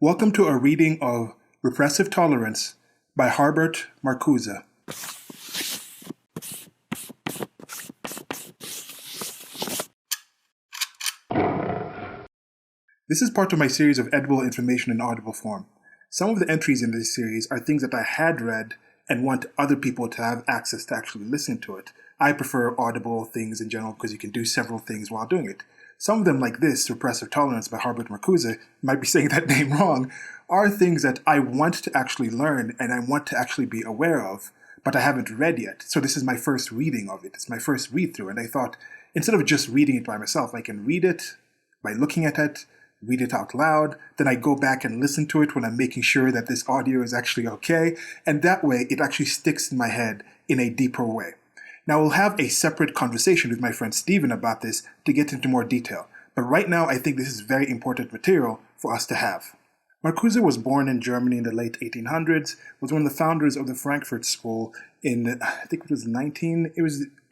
Welcome to a reading of Repressive Tolerance by Herbert Marcuse. This is part of my series of edible information in audible form. Some of the entries in this series are things that I had read and want other people to have access to actually listen to it. I prefer audible things in general because you can do several things while doing it. Some of them, like this, Repressive Tolerance by Herbert Marcuse, might be saying that name wrong, are things that I want to actually learn and I want to actually be aware of, but I haven't read yet. So this is my first reading of it. It's my first read-through, and I thought, instead of just reading it by myself, I can read it by looking at it, read it out loud, then I go back and listen to it when I'm making sure that this audio is actually okay, and that way it actually sticks in my head in a deeper way. Now, we'll have a separate conversation with my friend Steven about this to get into more detail, but right now I think this is very important material for us to have. Marcuse was born in Germany in the late 1800s, was one of the founders of the Frankfurt School in, I think it was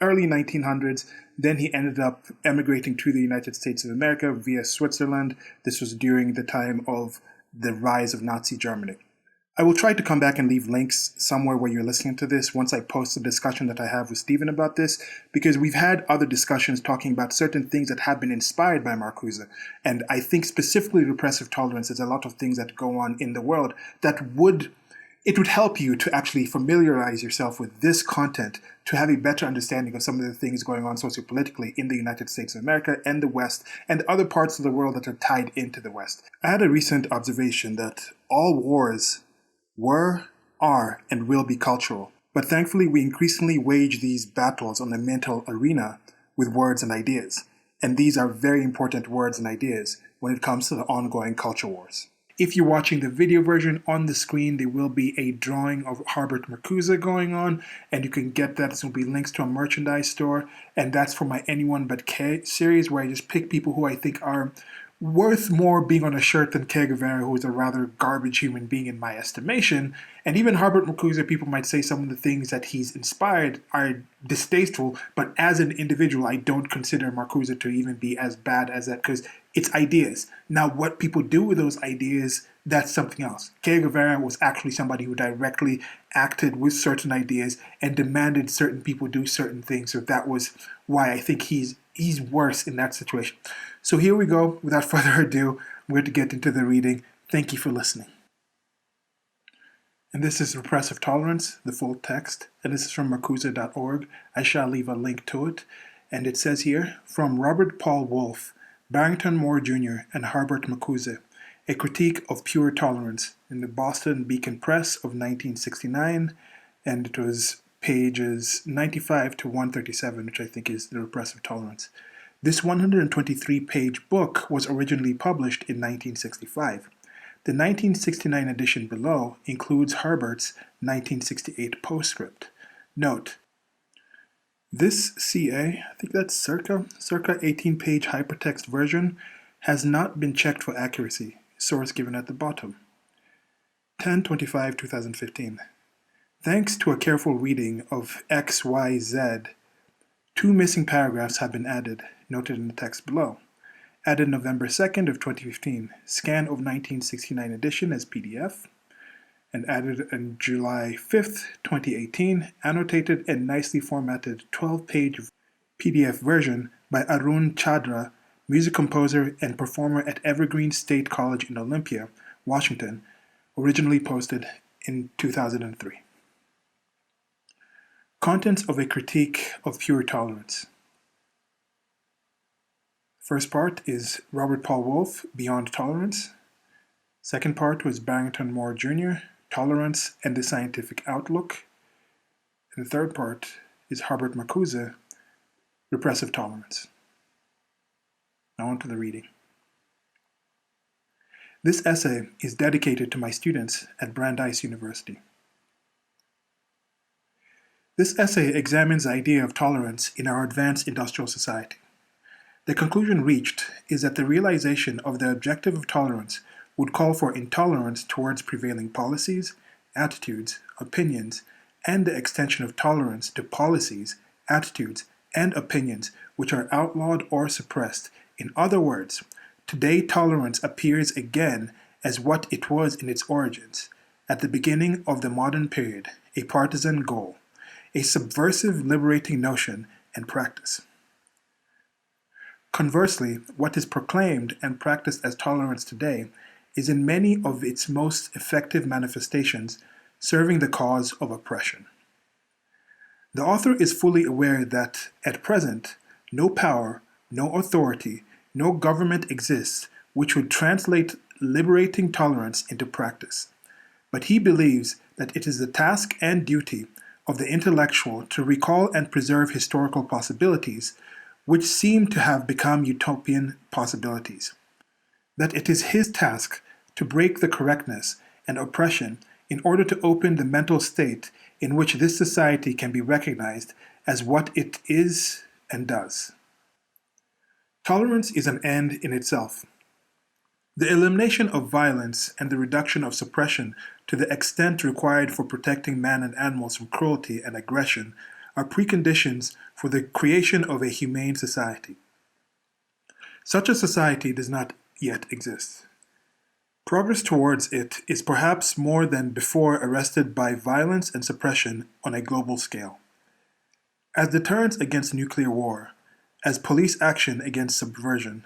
early 1900s. Then he ended up emigrating to the United States of America via Switzerland. This was during the time of the rise of Nazi Germany. I will try to come back and leave links somewhere where you're listening to this once I post the discussion that I have with Steven about this, because we've had other discussions talking about certain things that have been inspired by Marcuse. And I think specifically repressive tolerance is a lot of things that go on in the world that would help you to actually familiarize yourself with this content to have a better understanding of some of the things going on sociopolitically in the United States of America and the West and other parts of the world that are tied into the West. I had a recent observation that all wars were, are, and will be cultural. But thankfully, we increasingly wage these battles on the mental arena with words and ideas. And these are very important words and ideas when it comes to the ongoing culture wars. If you're watching the video version, on the screen there will be a drawing of Herbert Marcuse going on, and you can get that. There will be links to a merchandise store, and that's for my Anyone But K series, where I just pick people who I think are worth more being on a shirt than Che Guevara, who is a rather garbage human being in my estimation. And even Herbert Marcuse, people might say some of the things that he's inspired are distasteful, but as an individual, I don't consider Marcuse to even be as bad as that, because it's ideas. Now, what people do with those ideas, that's something else. Che Guevara was actually somebody who directly acted with certain ideas and demanded certain people do certain things, so that was why I think he's worse in that situation. So here we go. Without further ado, I'm going to get into the reading. Thank you for listening. And this is Repressive Tolerance, the full text, and this is from marcuse.org. I shall leave a link to it. And it says here, from Robert Paul Wolfe, Barrington Moore Jr., and Herbert Marcuse, a critique of pure tolerance, in the Boston Beacon Press of 1969, and it was pages 95 to 137, which I think is the Repressive Tolerance. This 123-page book was originally published in 1965. The 1969 edition below includes Herbert's 1968 postscript. Note, this CA, I think that's circa 18-page hypertext version, has not been checked for accuracy. Source given at the bottom. 10/25/2015. Thanks to a careful reading of XYZ, 2 missing paragraphs have been added, noted in the text below. Added November 2nd of 2015, scan of 1969 edition as PDF, and added on July 5th, 2018, annotated and nicely formatted 12-page PDF version by Arun Chadra, music composer and performer at Evergreen State College in Olympia, Washington, originally posted in 2003. Contents of a critique of pure tolerance. First part is Robert Paul Wolfe, Beyond Tolerance. Second part was Barrington Moore Jr., Tolerance and the Scientific Outlook. And the third part is Herbert Marcuse, Repressive Tolerance. Now on to the reading. This essay is dedicated to my students at Brandeis University. This essay examines the idea of tolerance in our advanced industrial society. The conclusion reached is that the realization of the objective of tolerance would call for intolerance towards prevailing policies, attitudes, opinions, and the extension of tolerance to policies, attitudes, and opinions which are outlawed or suppressed. In other words, today tolerance appears again as what it was in its origins, at the beginning of the modern period, a partisan goal, a subversive liberating notion and practice. Conversely, what is proclaimed and practiced as tolerance today is in many of its most effective manifestations serving the cause of oppression. The author is fully aware that, at present, no power, no authority, no government exists which would translate liberating tolerance into practice. But he believes that it is the task and duty of the intellectual to recall and preserve historical possibilities which seem to have become utopian possibilities. That it is his task to break the correctness and oppression in order to open the mental state in which this society can be recognized as what it is and does. Tolerance is an end in itself. The elimination of violence and the reduction of suppression to the extent required for protecting man and animals from cruelty and aggression are preconditions for the creation of a humane society. Such a society does not yet exist. Progress towards it is perhaps more than before arrested by violence and suppression on a global scale. As deterrence against nuclear war, as police action against subversion,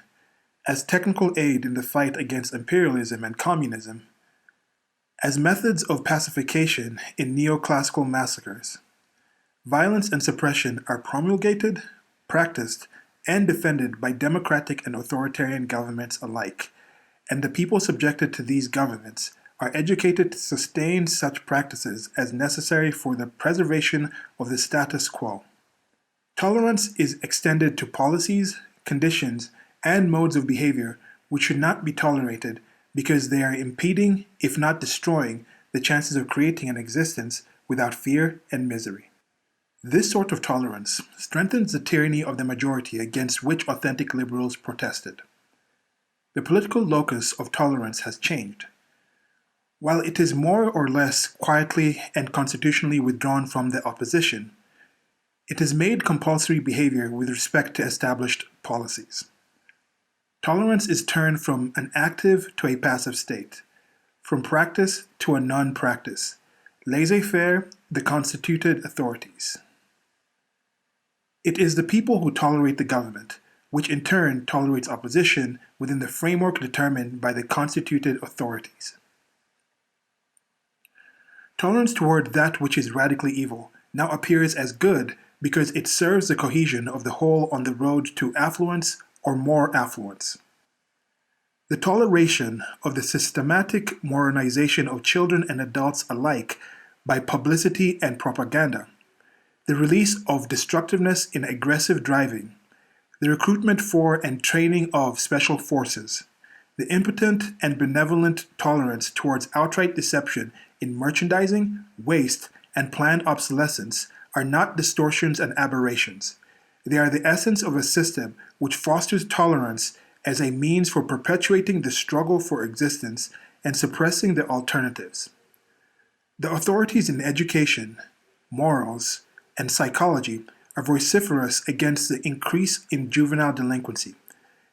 as technical aid in the fight against imperialism and communism, as methods of pacification in neoclassical massacres, violence and suppression are promulgated, practiced, and defended by democratic and authoritarian governments alike, and the people subjected to these governments are educated to sustain such practices as necessary for the preservation of the status quo. Tolerance is extended to policies, conditions, and modes of behavior which should not be tolerated because they are impeding, if not destroying, the chances of creating an existence without fear and misery. This sort of tolerance strengthens the tyranny of the majority against which authentic liberals protested. The political locus of tolerance has changed. While it is more or less quietly and constitutionally withdrawn from the opposition, it has made compulsory behavior with respect to established policies. Tolerance is turned from an active to a passive state, from practice to a non-practice, laissez-faire the constituted authorities. It is the people who tolerate the government, which in turn tolerates opposition within the framework determined by the constituted authorities. Tolerance toward that which is radically evil now appears as good because it serves the cohesion of the whole on the road to affluence or more affluence. The toleration of the systematic moralization of children and adults alike by publicity and propaganda, the release of destructiveness in aggressive driving, the recruitment for and training of special forces, the impotent and benevolent tolerance towards outright deception in merchandising, waste, and planned obsolescence are not distortions and aberrations. They are the essence of a system which fosters tolerance as a means for perpetuating the struggle for existence and suppressing the alternatives. The authorities in education, morals, and psychology are vociferous against the increase in juvenile delinquency.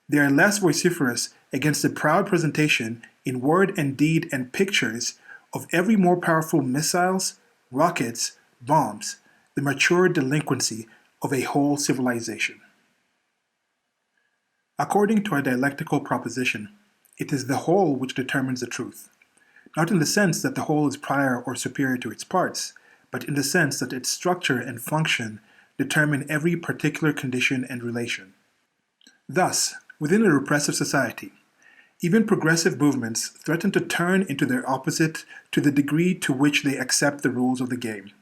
They are less vociferous against the proud presentation in word and deed and pictures of every more powerful missiles, rockets, bombs, the mature delinquency of a whole civilization. According to our dialectical proposition, it is the whole which determines the truth, not in the sense that the whole is prior or superior to its parts, but in the sense that its structure and function determine every particular condition and relation. Thus, within a repressive society, even progressive movements threaten to turn into their opposite to the degree to which they accept the rules of the game.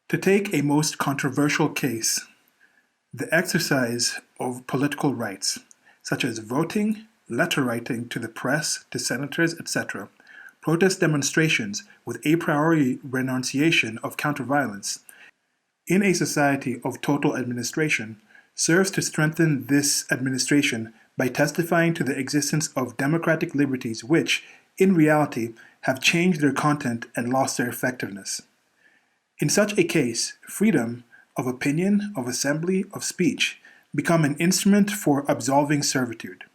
To take a most controversial case, the exercise of political rights, such as voting, letter writing to the press, to senators, etc., protest demonstrations with a priori renunciation of counterviolence, in a society of total administration, serves to strengthen this administration by testifying to the existence of democratic liberties which, in reality, have changed their content and lost their effectiveness. In such a case, freedom of opinion, of assembly, of speech become an instrument for absolving servitude.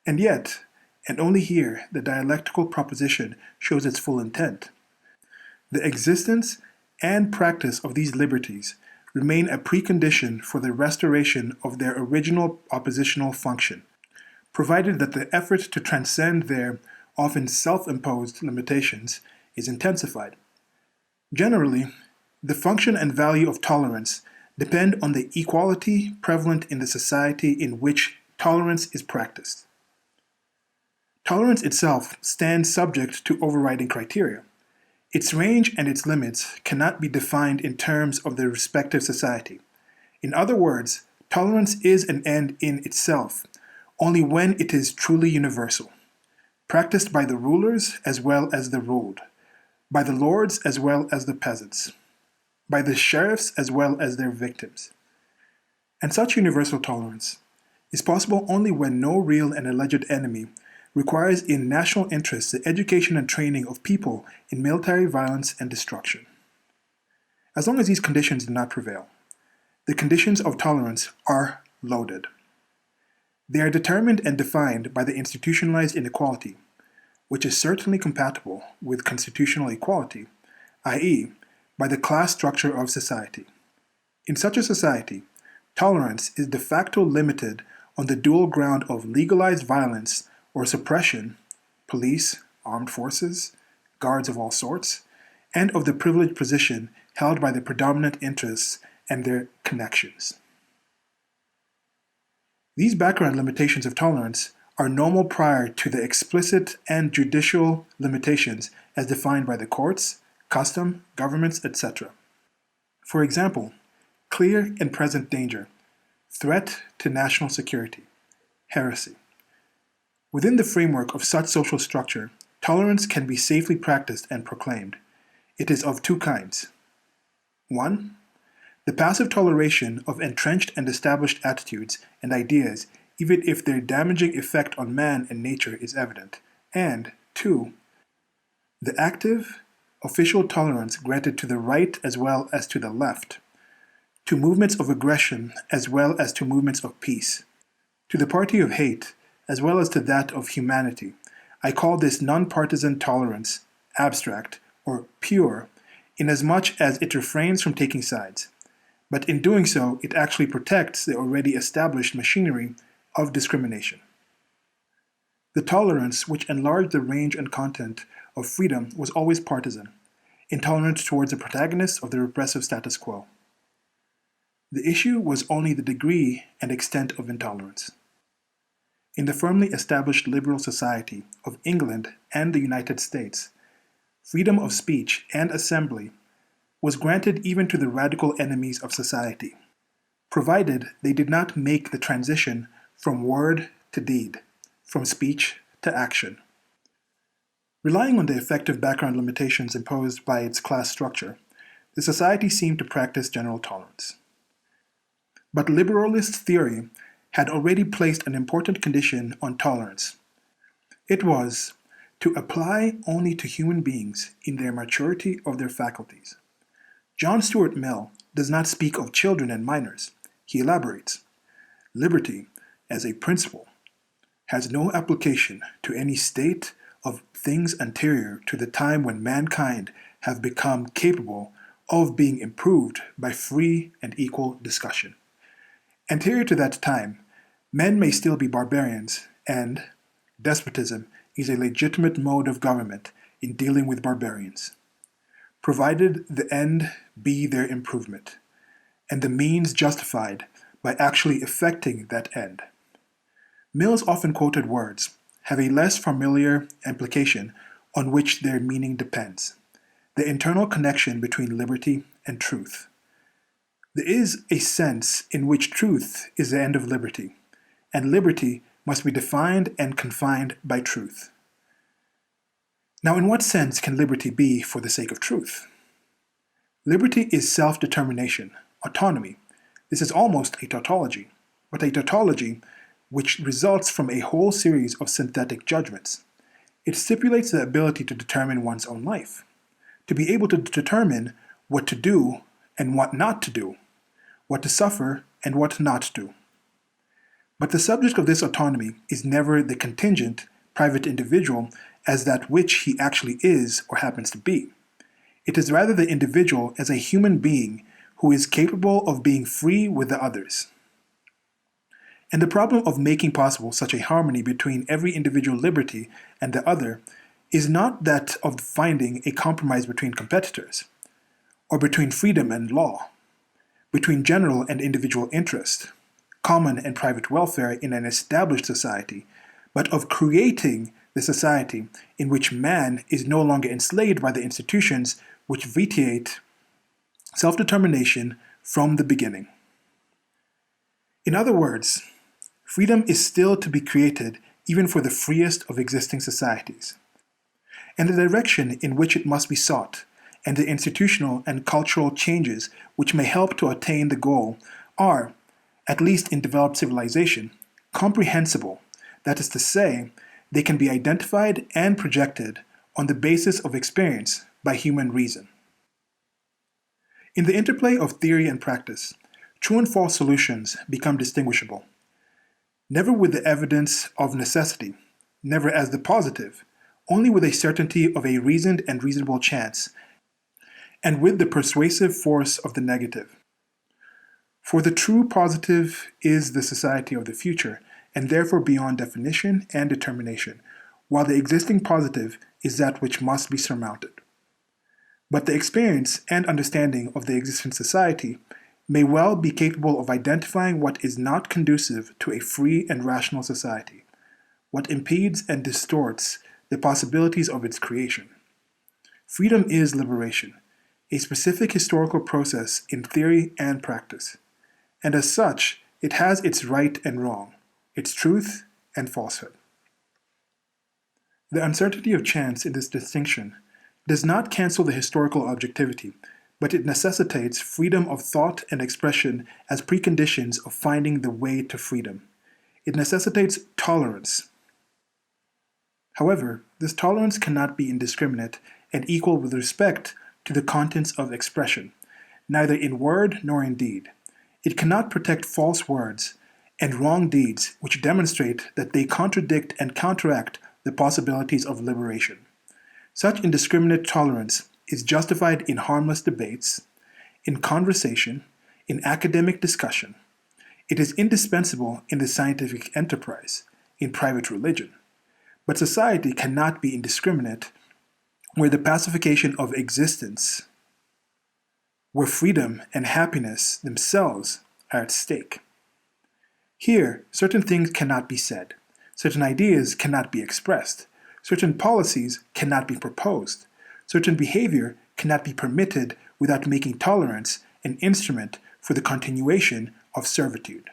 And yet, and only here the dialectical proposition shows its full intent. The existence and practice of these liberties remain a precondition for the restoration of their original oppositional function, provided that the effort to transcend their often self-imposed limitations is intensified. Generally, the function and value of tolerance depend on the equality prevalent in the society in which tolerance is practiced. Tolerance itself stands subject to overriding criteria. Its range and its limits cannot be defined in terms of the respective society. In other words, tolerance is an end in itself, only when it is truly universal, practiced by the rulers as well as the ruled, by the lords as well as the peasants, by the sheriffs as well as their victims. And such universal tolerance is possible only when no real and alleged enemy requires in national interests the education and training of people in military violence and destruction. As long as these conditions do not prevail, the conditions of tolerance are loaded. They are determined and defined by the institutionalized inequality, which is certainly compatible with constitutional equality, i.e., by the class structure of society. In such a society, tolerance is de facto limited on the dual ground of legalized violence or suppression, police, armed forces, guards of all sorts, and of the privileged position held by the predominant interests and their connections. These background limitations of tolerance are normal prior to the explicit and judicial limitations as defined by the courts, custom, governments, etc. For example, clear and present danger, threat to national security, heresy. Within the framework of such social structure, tolerance can be safely practiced and proclaimed. It is of two kinds. 1. The passive toleration of entrenched and established attitudes and ideas, even if their damaging effect on man and nature is evident. And 2. The active, official tolerance granted to the right as well as to the left, to movements of aggression as well as to movements of peace, to the party of hate as well as to that of humanity. I call this nonpartisan tolerance abstract or pure, inasmuch as it refrains from taking sides. But in doing so, it actually protects the already established machinery of discrimination. The tolerance which enlarged the range and content of freedom was always partisan, intolerant towards the protagonists of the repressive status quo. The issue was only the degree and extent of intolerance. In the firmly established liberal society of England and the United States, freedom of speech and assembly was granted even to the radical enemies of society, provided they did not make the transition from word to deed, from speech to action. Relying on the effective background limitations imposed by its class structure, the society seemed to practice general tolerance. But liberalist theory had already placed an important condition on tolerance. It was to apply only to human beings in their maturity of their faculties. John Stuart Mill does not speak of children and minors. He elaborates, liberty, as a principle, has no application to any state of things anterior to the time when mankind have become capable of being improved by free and equal discussion. Anterior to that time, men may still be barbarians, and despotism is a legitimate mode of government in dealing with barbarians, provided the end be their improvement, and the means justified by actually effecting that end. Mill's often quoted words have a less familiar implication on which their meaning depends: the internal connection between liberty and truth. There is a sense in which truth is the end of liberty, and liberty must be defined and confined by truth. Now, in what sense can liberty be for the sake of truth? Liberty is self-determination, autonomy. This is almost a tautology, but a tautology which results from a whole series of synthetic judgments. It stipulates the ability to determine one's own life, to be able to determine what to do and what not to do, what to suffer and what not to do. But the subject of this autonomy is never the contingent, private individual as that which he actually is or happens to be. It is rather the individual as a human being who is capable of being free with the others. And the problem of making possible such a harmony between every individual liberty and the other is not that of finding a compromise between competitors, or between freedom and law, between general and individual interest, common and private welfare in an established society, but of creating the society in which man is no longer enslaved by the institutions which vitiate self-determination from the beginning. In other words, freedom is still to be created even for the freest of existing societies, and the direction in which it must be sought, and the institutional and cultural changes which may help to attain the goal are, at least in developed civilization, comprehensible. That is to say, they can be identified and projected on the basis of experience by human reason. In the interplay of theory and practice, true and false solutions become distinguishable, never with the evidence of necessity, never as the positive, only with a certainty of a reasoned and reasonable chance, and with the persuasive force of the negative. For the true positive is the society of the future, and therefore beyond definition and determination, while the existing positive is that which must be surmounted. But the experience and understanding of the existing society may well be capable of identifying what is not conducive to a free and rational society, what impedes and distorts the possibilities of its creation. Freedom is liberation, a specific historical process in theory and practice, and as such, it has its right and wrong, its truth and falsehood. The uncertainty of chance in this distinction does not cancel the historical objectivity, but it necessitates freedom of thought and expression as preconditions of finding the way to freedom. It necessitates tolerance. However, this tolerance cannot be indiscriminate and equal with respect to the contents of expression, neither in word nor in deed. It cannot protect false words and wrong deeds which demonstrate that they contradict and counteract the possibilities of liberation. Such indiscriminate tolerance is justified in harmless debates, in conversation, in academic discussion. It is indispensable in the scientific enterprise, in private religion. But society cannot be indiscriminate where the pacification of existence, where freedom and happiness themselves are at stake. Here, certain things cannot be said, certain ideas cannot be expressed, certain policies cannot be proposed, certain behavior cannot be permitted without making tolerance an instrument for the continuation of servitude.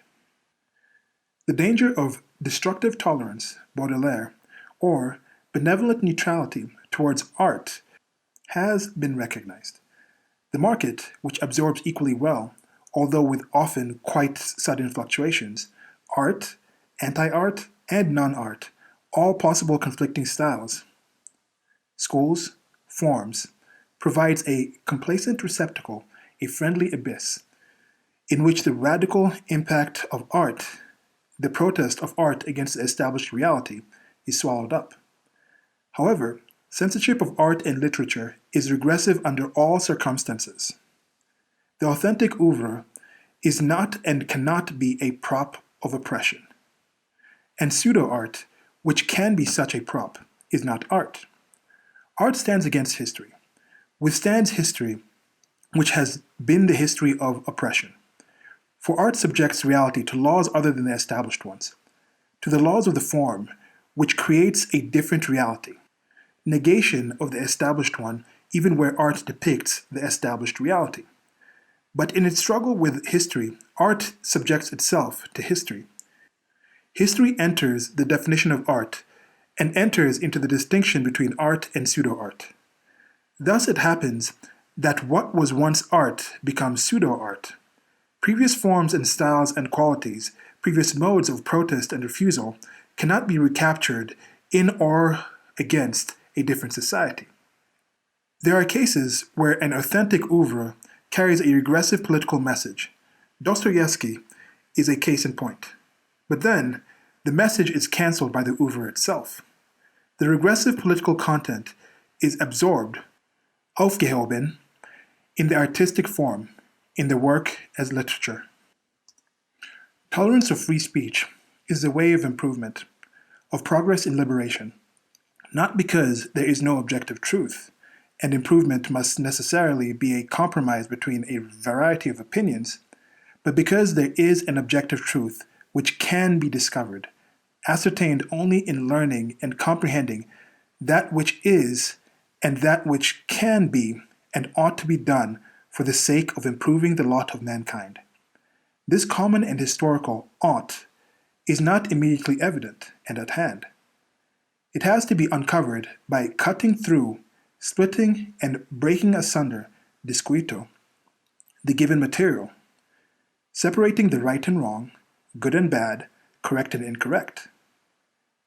The danger of destructive tolerance, Baudelaire, or benevolent neutrality towards art has been recognized. The market, which absorbs equally well, although with often quite sudden fluctuations, art, anti-art, and non-art, all possible conflicting styles, schools, forms, provides a complacent receptacle, a friendly abyss, in which the radical impact of art, the protest of art against the established reality, is swallowed up. However, censorship of art and literature is regressive under all circumstances. The authentic oeuvre is not and cannot be a prop of oppression. And pseudo-art, which can be such a prop, is not art. Art stands against history, withstands history, which has been the history of oppression. For art subjects reality to laws other than the established ones, to the laws of the form, which creates a different reality, negation of the established one, even where art depicts the established reality. But in its struggle with history, art subjects itself to history. History enters the definition of art and enters into the distinction between art and pseudo-art. Thus it happens that what was once art becomes pseudo-art. Previous forms and styles and qualities, previous modes of protest and refusal, cannot be recaptured in or against a different society. There are cases where an authentic oeuvre carries a regressive political message. Dostoevsky is a case in point. But then, the message is cancelled by the oeuvre itself. The regressive political content is absorbed, aufgehoben, in the artistic form, in the work as literature. Tolerance of free speech is the way of improvement, of progress in liberation, not because there is no objective truth, and improvement must necessarily be a compromise between a variety of opinions, but because there is an objective truth which can be discovered, ascertained only in learning and comprehending that which is and that which can be and ought to be done for the sake of improving the lot of mankind. This common and historical ought is not immediately evident and at hand. It has to be uncovered by cutting through, splitting, and breaking asunder, disquito, the given material, separating the right and wrong, good and bad, correct and incorrect.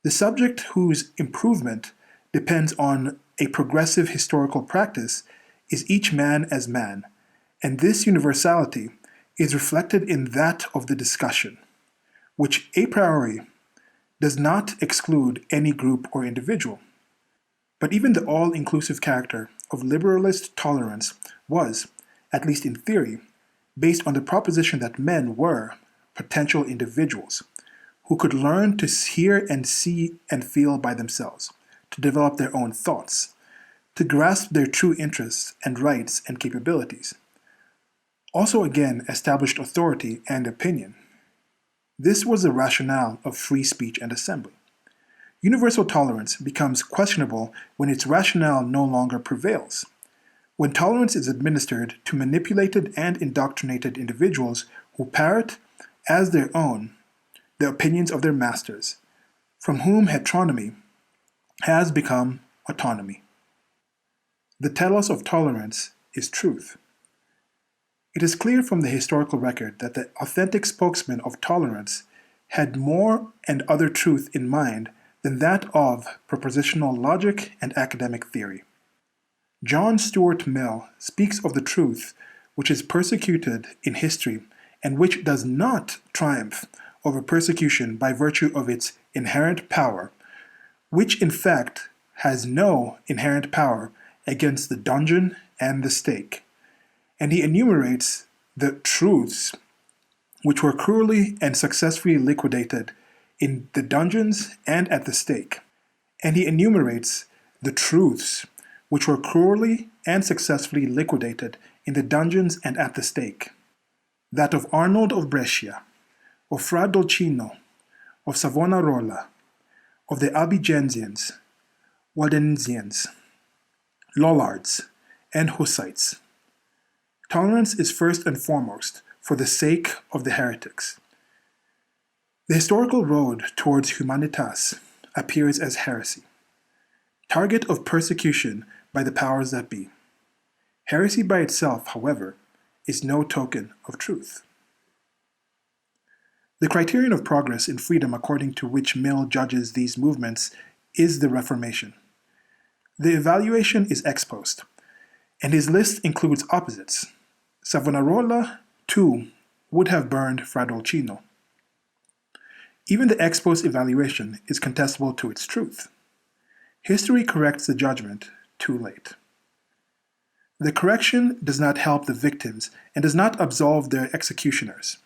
The subject whose improvement depends on a progressive historical practice is each man as man, and this universality is reflected in that of the discussion, which a priori does not exclude any group or individual. But even the all-inclusive character of liberalist tolerance was, at least in theory, based on the proposition that men were potential individuals who could learn to hear and see and feel by themselves, to develop their own thoughts, to grasp their true interests and rights and capabilities. Also again established authority and opinion. This was the rationale of free speech and assembly. Universal tolerance becomes questionable when its rationale no longer prevails. When tolerance is administered to manipulated and indoctrinated individuals who parrot as their own the opinions of their masters, from whom heteronomy has become autonomy. The telos of tolerance is truth. It is clear from the historical record that the authentic spokesman of tolerance had more and other truth in mind than that of propositional logic and academic theory. John Stuart Mill speaks of the truth which is persecuted in history and which does not triumph over persecution by virtue of its inherent power, which in fact has no inherent power against the dungeon and the stake. And he enumerates the truths which were cruelly and successfully liquidated in the dungeons and at the stake. And he enumerates the truths which were cruelly and successfully liquidated in the dungeons and at the stake. That of Arnold of Brescia, of Fra Dolcino, of Savonarola, of the Albigensians, Waldensians, Lollards, and Hussites. Tolerance is first and foremost for the sake of the heretics. The historical road towards humanitas appears as heresy, target of persecution by the powers that be. Heresy by itself, however, is no token of truth. The criterion of progress in freedom according to which Mill judges these movements is the Reformation. The evaluation is ex post, and his list includes opposites. Savonarola, too, would have burned Fra Dolcino. Even the ex post evaluation is contestable to its truth. History corrects the judgment too late. The correction does not help the victims and does not absolve their executioners.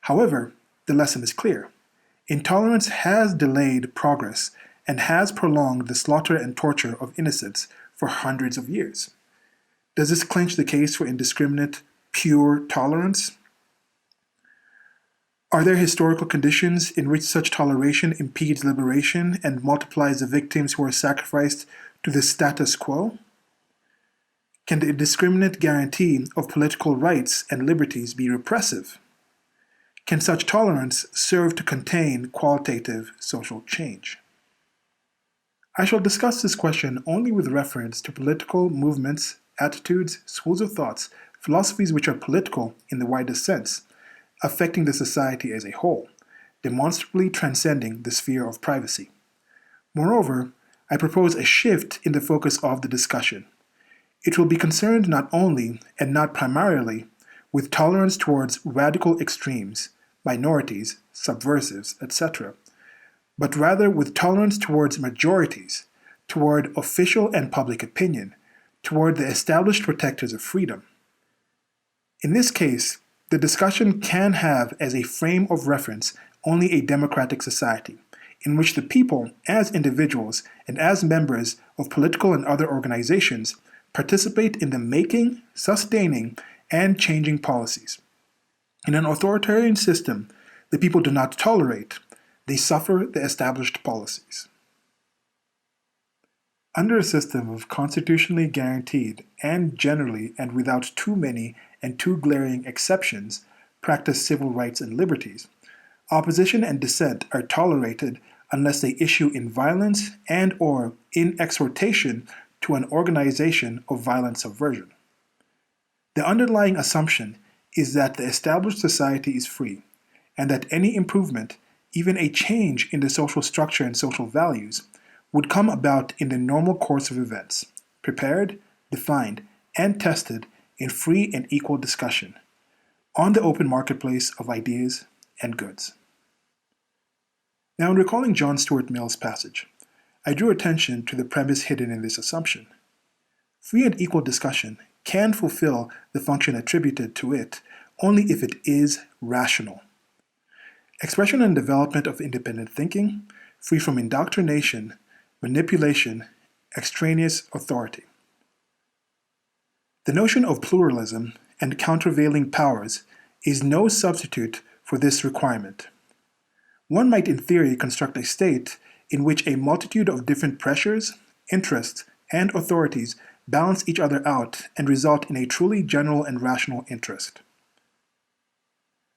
However, the lesson is clear. Intolerance has delayed progress and has prolonged the slaughter and torture of innocents for hundreds of years. Does this clinch the case for indiscriminate, pure tolerance? Are there historical conditions in which such toleration impedes liberation and multiplies the victims who are sacrificed to the status quo? Can the indiscriminate guarantee of political rights and liberties be repressive? Can such tolerance serve to contain qualitative social change? I shall discuss this question only with reference to political movements, attitudes, schools of thoughts, philosophies which are political in the widest sense, affecting the society as a whole, demonstrably transcending the sphere of privacy. Moreover, I propose a shift in the focus of the discussion. It will be concerned not only, and not primarily, with tolerance towards radical extremes, minorities, subversives, etc., but rather with tolerance towards majorities, toward official and public opinion, toward the established protectors of freedom. In this case, the discussion can have as a frame of reference only a democratic society, in which the people, as individuals and as members of political and other organizations, participate in the making, sustaining, and changing policies. In an authoritarian system, the people do not tolerate, they suffer the established policies. Under a system of constitutionally guaranteed and generally and without too many and too glaring exceptions practiced civil rights and liberties, opposition and dissent are tolerated unless they issue in violence and or in exhortation to an organization of violent subversion. The underlying assumption is that the established society is free, and that any improvement, even a change in the social structure and social values, would come about in the normal course of events, prepared, defined, and tested in free and equal discussion, on the open marketplace of ideas and goods. Now, in recalling John Stuart Mill's passage, I drew attention to the premise hidden in this assumption. Free and equal discussion can fulfill the function attributed to it only if it is rational. Expression and development of independent thinking, free from indoctrination, manipulation, extraneous authority. The notion of pluralism and countervailing powers is no substitute for this requirement. One might in theory construct a state in which a multitude of different pressures, interests, and authorities balance each other out and result in a truly general and rational interest.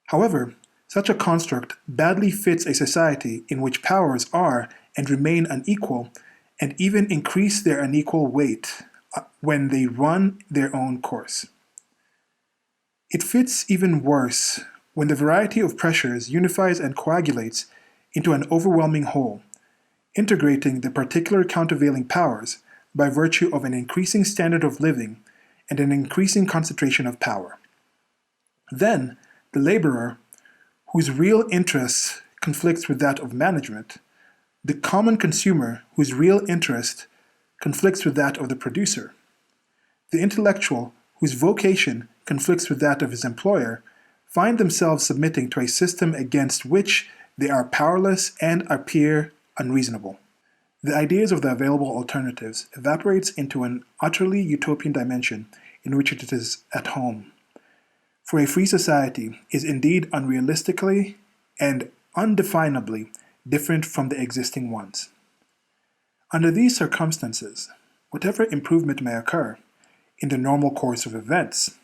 However, such a construct badly fits a society in which powers are and remain unequal and even increase their unequal weight when they run their own course. It fits even worse when the variety of pressures unifies and coagulates into an overwhelming whole, integrating the particular countervailing powers by virtue of an increasing standard of living and an increasing concentration of power. Then, the laborer, whose real interest conflicts with that of management, the common consumer, whose real interest conflicts with that of the producer, the intellectual, whose vocation conflicts with that of his employer, find themselves submitting to a system against which they are powerless and appear unreasonable. The ideas of the available alternatives evaporates into an utterly utopian dimension in which it is at home. For a free society is indeed unrealistically and undefinably different from the existing ones. Under these circumstances, whatever improvement may occur in the normal course of events,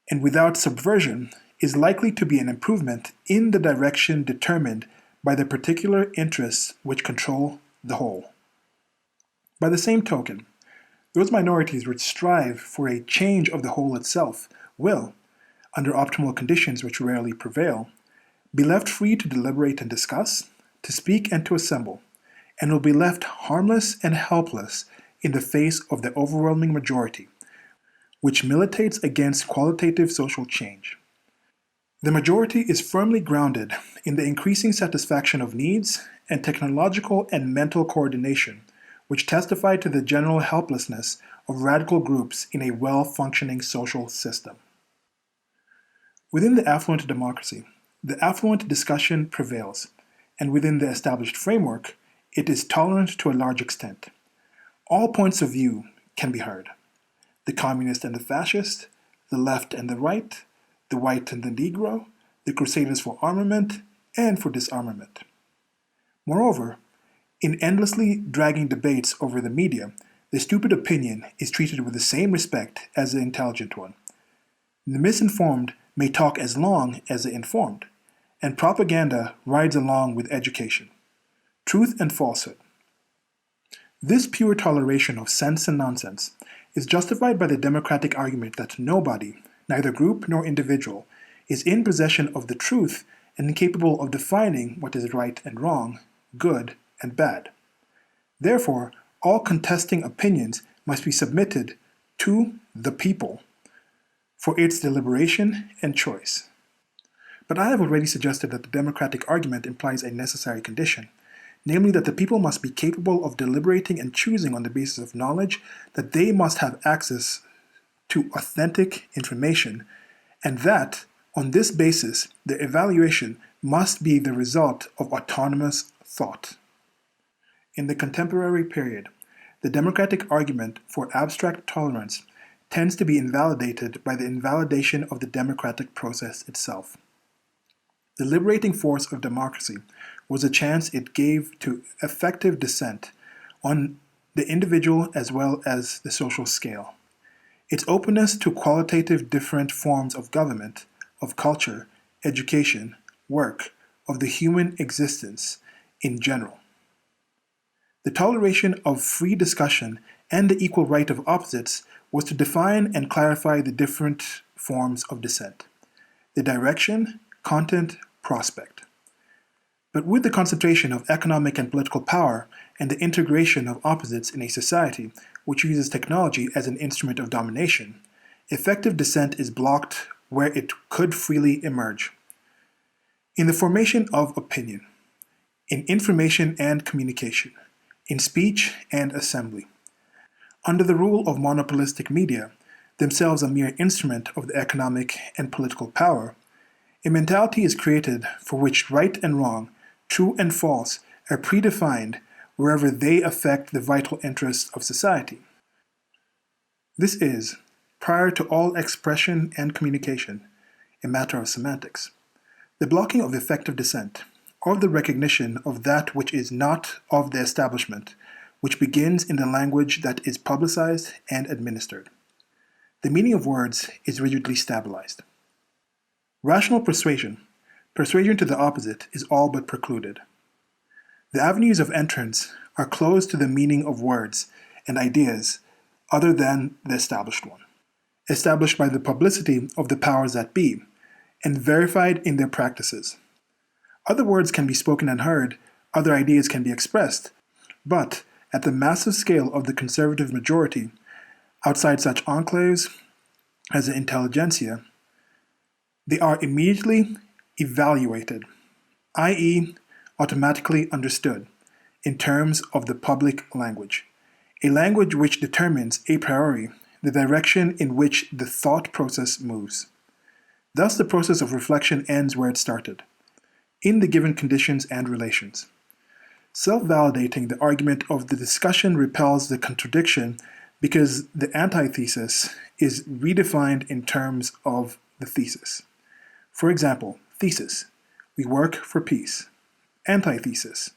and without subversion, is likely to be an improvement in the direction determined by the particular interests which control the whole. By the same token, those minorities which strive for a change of the whole itself will, under optimal conditions which rarely prevail, be left free to deliberate and discuss, to speak and to assemble, and will be left harmless and helpless in the face of the overwhelming majority, which militates against qualitative social change. The majority is firmly grounded in the increasing satisfaction of needs and technological and mental coordination, which testify to the general helplessness of radical groups in a well-functioning social system. Within the affluent democracy, the affluent discussion prevails, and within the established framework, it is tolerant to a large extent. All points of view can be heard. The communist and the fascist, the left and the right, the white and the Negro, the crusaders for armament and for disarmament. Moreover, in endlessly dragging debates over the media, the stupid opinion is treated with the same respect as the intelligent one. The misinformed may talk as long as the informed, and propaganda rides along with education, truth and falsehood. This pure toleration of sense and nonsense is justified by the democratic argument that nobody, neither group nor individual, is in possession of the truth and incapable of defining what is right and wrong, good and bad. Therefore, all contesting opinions must be submitted to the people for its deliberation and choice. But I have already suggested that the democratic argument implies a necessary condition, namely that the people must be capable of deliberating and choosing on the basis of knowledge, that they must have access to authentic information, and that, on this basis, their evaluation must be the result of autonomous thought. In the contemporary period, the democratic argument for abstract tolerance tends to be invalidated by the invalidation of the democratic process itself. The liberating force of democracy was a chance it gave to effective dissent on the individual as well as the social scale. Its openness to qualitative different forms of government, of culture, education, work, of the human existence in general. The toleration of free discussion and the equal right of opposites was to define and clarify the different forms of dissent, the direction, content, prospect. But with the concentration of economic and political power and the integration of opposites in a society which uses technology as an instrument of domination, effective dissent is blocked where it could freely emerge. In the formation of opinion, in information and communication, in speech and assembly. Under the rule of monopolistic media, themselves a mere instrument of the economic and political power, a mentality is created for which right and wrong, true and false, are predefined wherever they affect the vital interests of society. This is, prior to all expression and communication, a matter of semantics. The blocking of effective dissent, or the recognition of that which is not of the establishment, which begins in the language that is publicized and administered. The meaning of words is rigidly stabilized. Rational persuasion to the opposite, is all but precluded. The avenues of entrance are closed to the meaning of words and ideas other than the established one, established by the publicity of the powers that be, and verified in their practices. Other words can be spoken and heard, other ideas can be expressed, but at the massive scale of the conservative majority, outside such enclaves as the intelligentsia, they are immediately evaluated, i.e., automatically understood, in terms of the public language, a language which determines a priori the direction in which the thought process moves. Thus, the process of reflection ends where it started, in the given conditions and relations. Self-validating the argument of the discussion repels the contradiction because the antithesis is redefined in terms of the thesis. For example, thesis, we work for peace. Antithesis,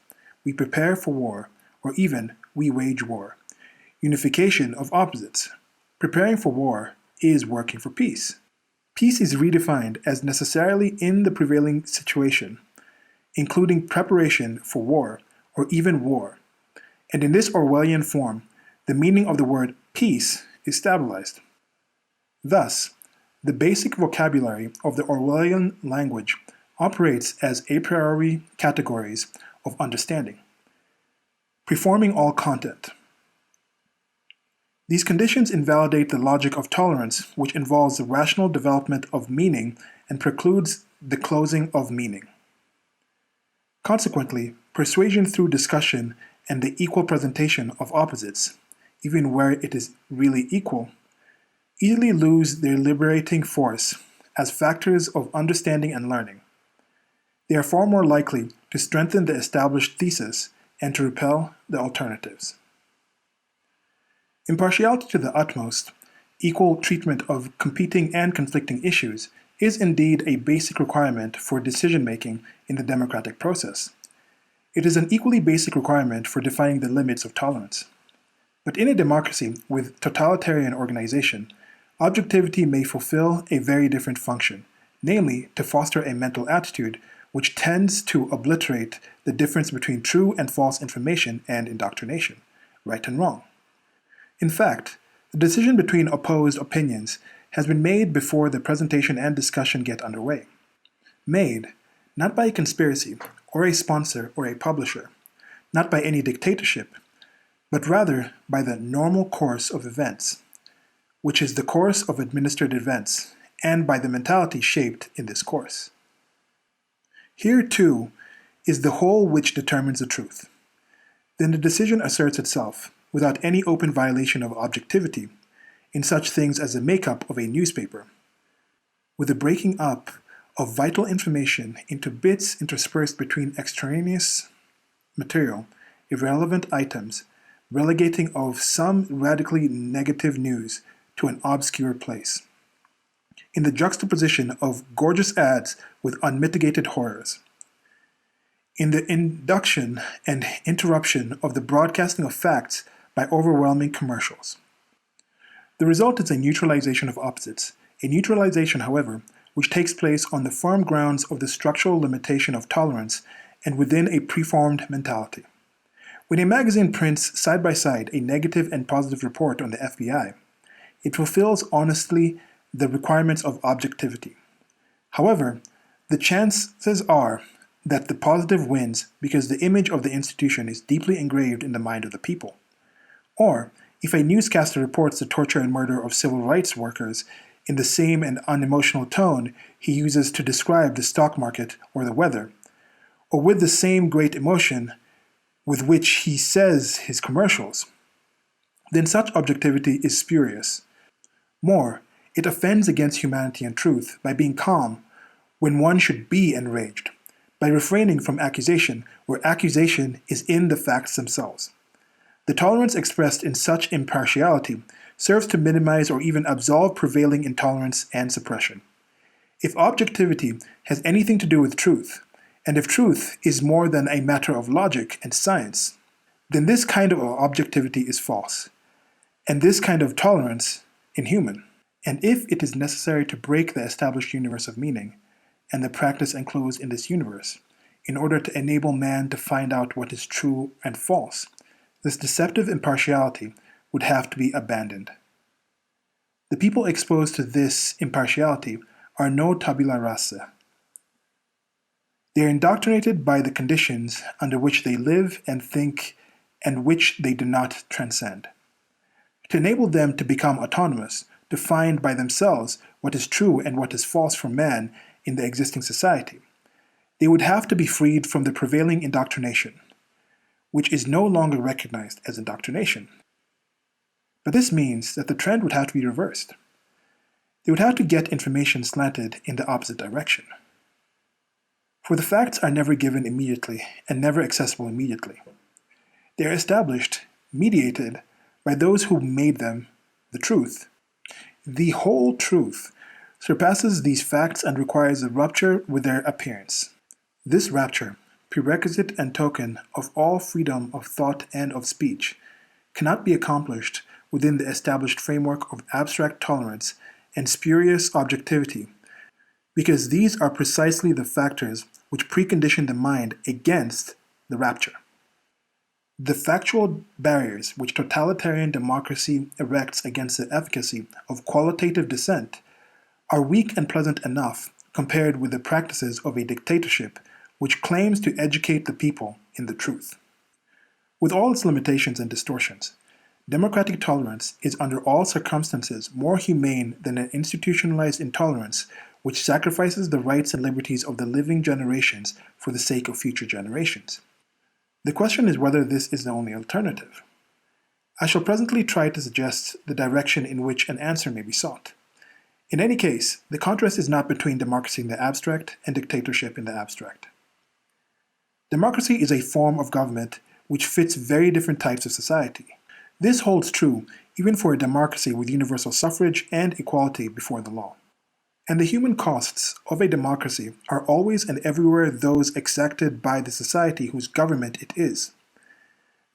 we prepare for war, or even we wage war. Unification of opposites, preparing for war is working for peace. Peace is redefined as necessarily in the prevailing situation, including preparation for war, or even war. And in this Orwellian form, the meaning of the word peace is stabilized. Thus, the basic vocabulary of the Orwellian language operates as a priori categories of understanding, preforming all content. These conditions invalidate the logic of tolerance, which involves the rational development of meaning and precludes the closing of meaning. Consequently, persuasion through discussion and the equal presentation of opposites, even where it is really equal, easily lose their liberating force as factors of understanding and learning. They are far more likely to strengthen the established thesis and to repel the alternatives. Impartiality to the utmost, equal treatment of competing and conflicting issues, is indeed a basic requirement for decision-making in the democratic process. It is an equally basic requirement for defining the limits of tolerance. But in a democracy with totalitarian organization, objectivity may fulfill a very different function, namely to foster a mental attitude which tends to obliterate the difference between true and false information and indoctrination, right and wrong. In fact, the decision between opposed opinions has been made before the presentation and discussion get underway. Made, not by a conspiracy, or a sponsor, or a publisher, not by any dictatorship, but rather by the normal course of events, which is the course of administered events, and by the mentality shaped in this course. Here, too, is the whole which determines the truth. then the decision asserts itself, without any open violation of objectivity, in such things as the makeup of a newspaper, with the breaking up of vital information into bits interspersed between extraneous material, irrelevant items, relegating of some radically negative news to an obscure place, in the juxtaposition of gorgeous ads with unmitigated horrors, in the induction and interruption of the broadcasting of facts by overwhelming commercials. The result is a neutralization of opposites, a neutralization, however, which takes place on the firm grounds of the structural limitation of tolerance and within a preformed mentality. When a magazine prints side by side a negative and positive report on the FBI, it fulfills honestly the requirements of objectivity. However, the chances are that the positive wins because the image of the institution is deeply engraved in the mind of the people. Or, if a newscaster reports the torture and murder of civil rights workers in the same and unemotional tone he uses to describe the stock market or the weather, or with the same great emotion with which he says his commercials, then such objectivity is spurious. More, it offends against humanity and truth by being calm when one should be enraged, by refraining from accusation where accusation is in the facts themselves. The tolerance expressed in such impartiality serves to minimize or even absolve prevailing intolerance and suppression. If objectivity has anything to do with truth, and if truth is more than a matter of logic and science, then this kind of objectivity is false, and this kind of tolerance inhuman. And if it is necessary to break the established universe of meaning, and the practice enclosed in this universe, in order to enable man to find out what is true and false, this deceptive impartiality would have to be abandoned. The people exposed to this impartiality are no tabula rasa. They are indoctrinated by the conditions under which they live and think and which they do not transcend. To enable them to become autonomous, to find by themselves what is true and what is false for man in the existing society, they would have to be freed from the prevailing indoctrination, which is no longer recognized as indoctrination. But this means that the trend would have to be reversed. They would have to get information slanted in the opposite direction. For the facts are never given immediately and never accessible immediately. They are established, mediated by those who made them, the truth. The whole truth surpasses these facts and requires a rupture with their appearance. This rupture, prerequisite and token of all freedom of thought and of speech, cannot be accomplished within the established framework of abstract tolerance and spurious objectivity, because these are precisely the factors which precondition the mind against the rapture. The factual barriers which totalitarian democracy erects against the efficacy of qualitative dissent are weak and pleasant enough compared with the practices of a dictatorship which claims to educate the people in the truth. With all its limitations and distortions, democratic tolerance is under all circumstances more humane than an institutionalized intolerance which sacrifices the rights and liberties of the living generations for the sake of future generations. The question is whether this is the only alternative. I shall presently try to suggest the direction in which an answer may be sought. In any case, the contrast is not between democracy in the abstract and dictatorship in the abstract. Democracy is a form of government which fits very different types of society. This holds true even for a democracy with universal suffrage and equality before the law. And the human costs of a democracy are always and everywhere those exacted by the society whose government it is.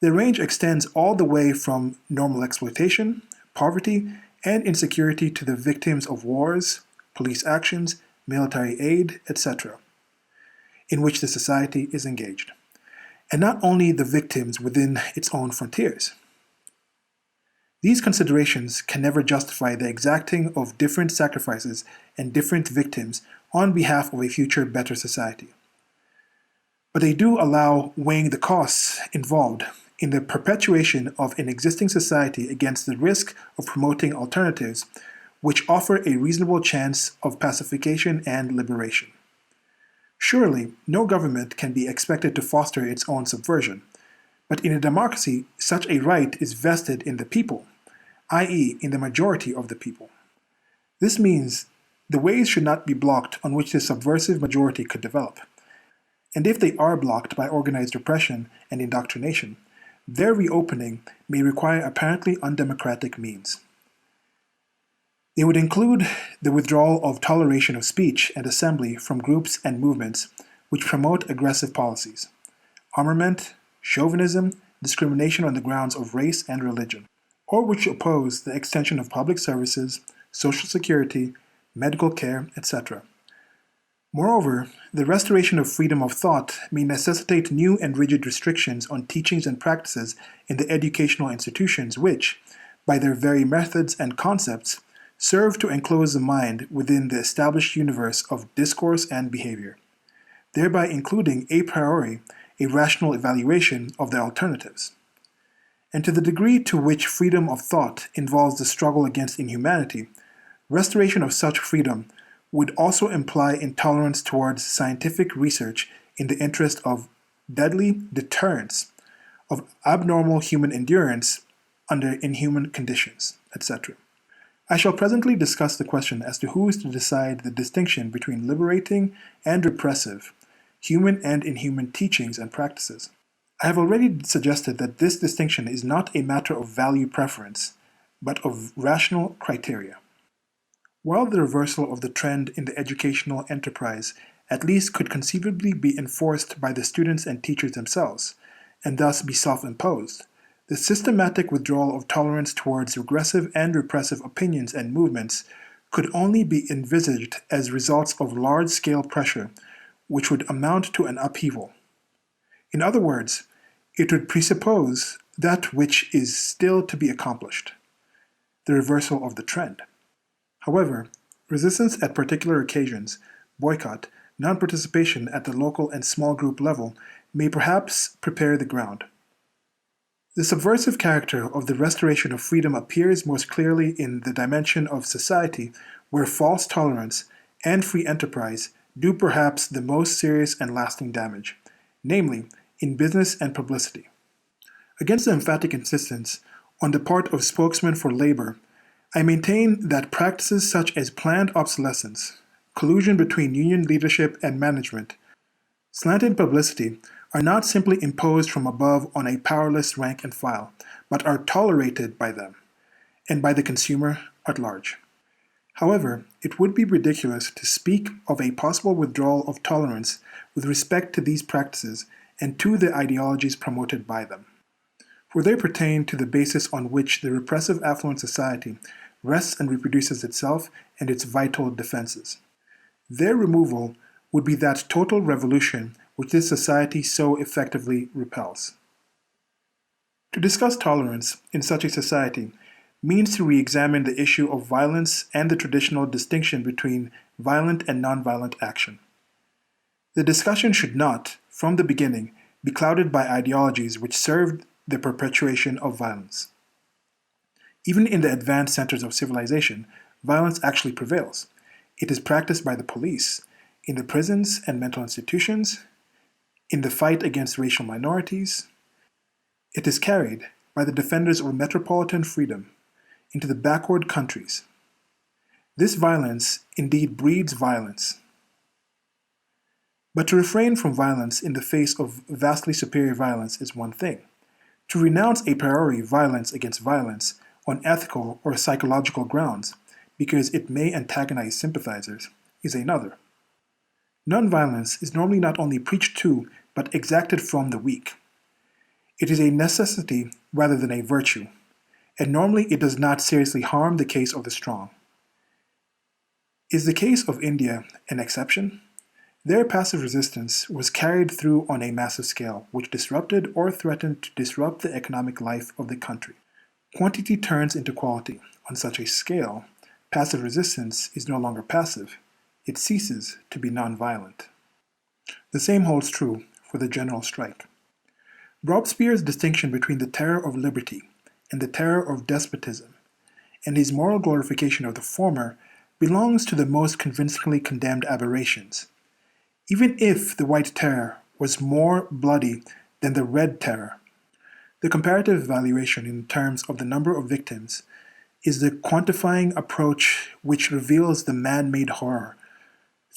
The range extends all the way from normal exploitation, poverty, and insecurity to the victims of wars, police actions, military aid, etc., in which the society is engaged, and not only the victims within its own frontiers. These considerations can never justify the exacting of different sacrifices and different victims on behalf of a future better society. But they do allow weighing the costs involved in the perpetuation of an existing society against the risk of promoting alternatives which offer a reasonable chance of pacification and liberation. Surely, no government can be expected to foster its own subversion, But in a democracy, such a right is vested in the people, i.e., in the majority of the people. This means the ways should not be blocked on which the subversive majority could develop. And if they are blocked by organized repression and indoctrination, their reopening may require apparently undemocratic means. They would include the withdrawal of toleration of speech and assembly from groups and movements which promote aggressive policies, armament, chauvinism, discrimination on the grounds of race and religion, or which oppose the extension of public services, social security, medical care, etc. Moreover, the restoration of freedom of thought may necessitate new and rigid restrictions on teachings and practices in the educational institutions which, by their very methods and concepts, serve to enclose the mind within the established universe of discourse and behavior, thereby including a priori a rational evaluation of the alternatives. And to the degree to which freedom of thought involves the struggle against inhumanity, restoration of such freedom would also imply intolerance towards scientific research in the interest of deadly deterrence, of abnormal human endurance under inhuman conditions, etc. I shall presently discuss the question as to who is to decide the distinction between liberating and repressive, human and inhuman teachings and practices. I have already suggested that this distinction is not a matter of value preference, but of rational criteria. While the reversal of the trend in the educational enterprise at least could conceivably be enforced by the students and teachers themselves, and thus be self-imposed, the systematic withdrawal of tolerance towards regressive and repressive opinions and movements could only be envisaged as results of large-scale pressure which would amount to an upheaval. In other words, it would presuppose that which is still to be accomplished, the reversal of the trend. However, resistance at particular occasions, boycott, non-participation at the local and small group level may perhaps prepare the ground. The subversive character of the restoration of freedom appears most clearly in the dimension of society where false tolerance and free enterprise do perhaps the most serious and lasting damage, namely in business and publicity. Against the emphatic insistence on the part of spokesmen for labor, I maintain that practices such as planned obsolescence, collusion between union leadership and management, slanted publicity are not simply imposed from above on a powerless rank and file, but are tolerated by them, and by the consumer at large. However, it would be ridiculous to speak of a possible withdrawal of tolerance with respect to these practices and to the ideologies promoted by them, for they pertain to the basis on which the repressive affluent society rests and reproduces itself and its vital defenses. Their removal would be that total revolution which this society so effectively repels. To discuss tolerance in such a society means to re-examine the issue of violence and the traditional distinction between violent and nonviolent action. The discussion should not, from the beginning, be clouded by ideologies which served the perpetuation of violence. Even in the advanced centers of civilization, violence actually prevails. It is practiced by the police, in the prisons and mental institutions, in the fight against racial minorities. It is carried by the defenders of metropolitan freedom into the backward countries. This violence indeed breeds violence. But to refrain from violence in the face of vastly superior violence is one thing. To renounce a priori violence against violence on ethical or psychological grounds because it may antagonize sympathizers is another. Nonviolence is normally not only preached to, but exacted from the weak. It is a necessity rather than a virtue, and normally it does not seriously harm the case of the strong. Is the case of India an exception? Their passive resistance was carried through on a massive scale, which disrupted or threatened to disrupt the economic life of the country. Quantity turns into quality. On such a scale, passive resistance is no longer passive. It ceases to be nonviolent. The same holds true for the general strike. Robespierre's distinction between the terror of liberty and the terror of despotism, and his moral glorification of the former, belongs to the most convincingly condemned aberrations. Even if the White Terror was more bloody than the Red Terror, The comparative evaluation in terms of the number of victims is the quantifying approach which reveals the man-made horror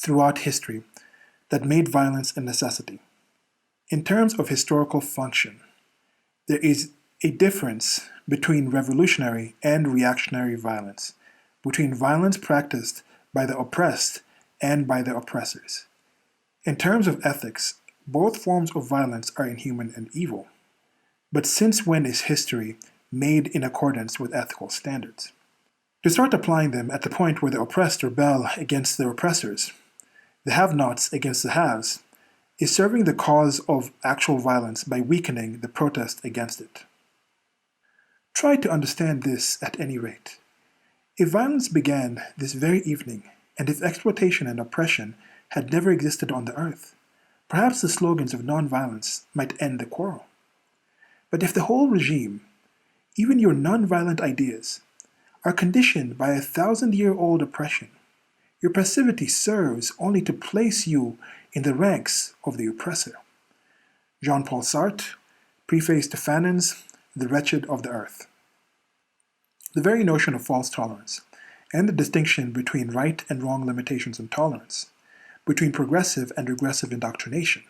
throughout history that made violence a necessity. In terms of historical function, there is a difference between revolutionary and reactionary violence, between violence practiced by the oppressed and by the oppressors. In terms of ethics, both forms of violence are inhuman and evil. But since when is history made in accordance with ethical standards? To start applying them at the point where the oppressed rebel against the oppressors, the have-nots against the haves, is serving the cause of actual violence by weakening the protest against it. Try to understand this at any rate. If violence began this very evening, and if exploitation and oppression had never existed on the earth, perhaps the slogans of nonviolence might end the quarrel. But if the whole regime, even your nonviolent ideas, are conditioned by 1,000-year-old oppression, your passivity serves only to place you in the ranks of the oppressor. Jean-Paul Sartre, Preface to Fanon's The Wretched of the Earth. The very notion of false tolerance, and the distinction between right and wrong limitations on tolerance, between progressive and regressive indoctrination,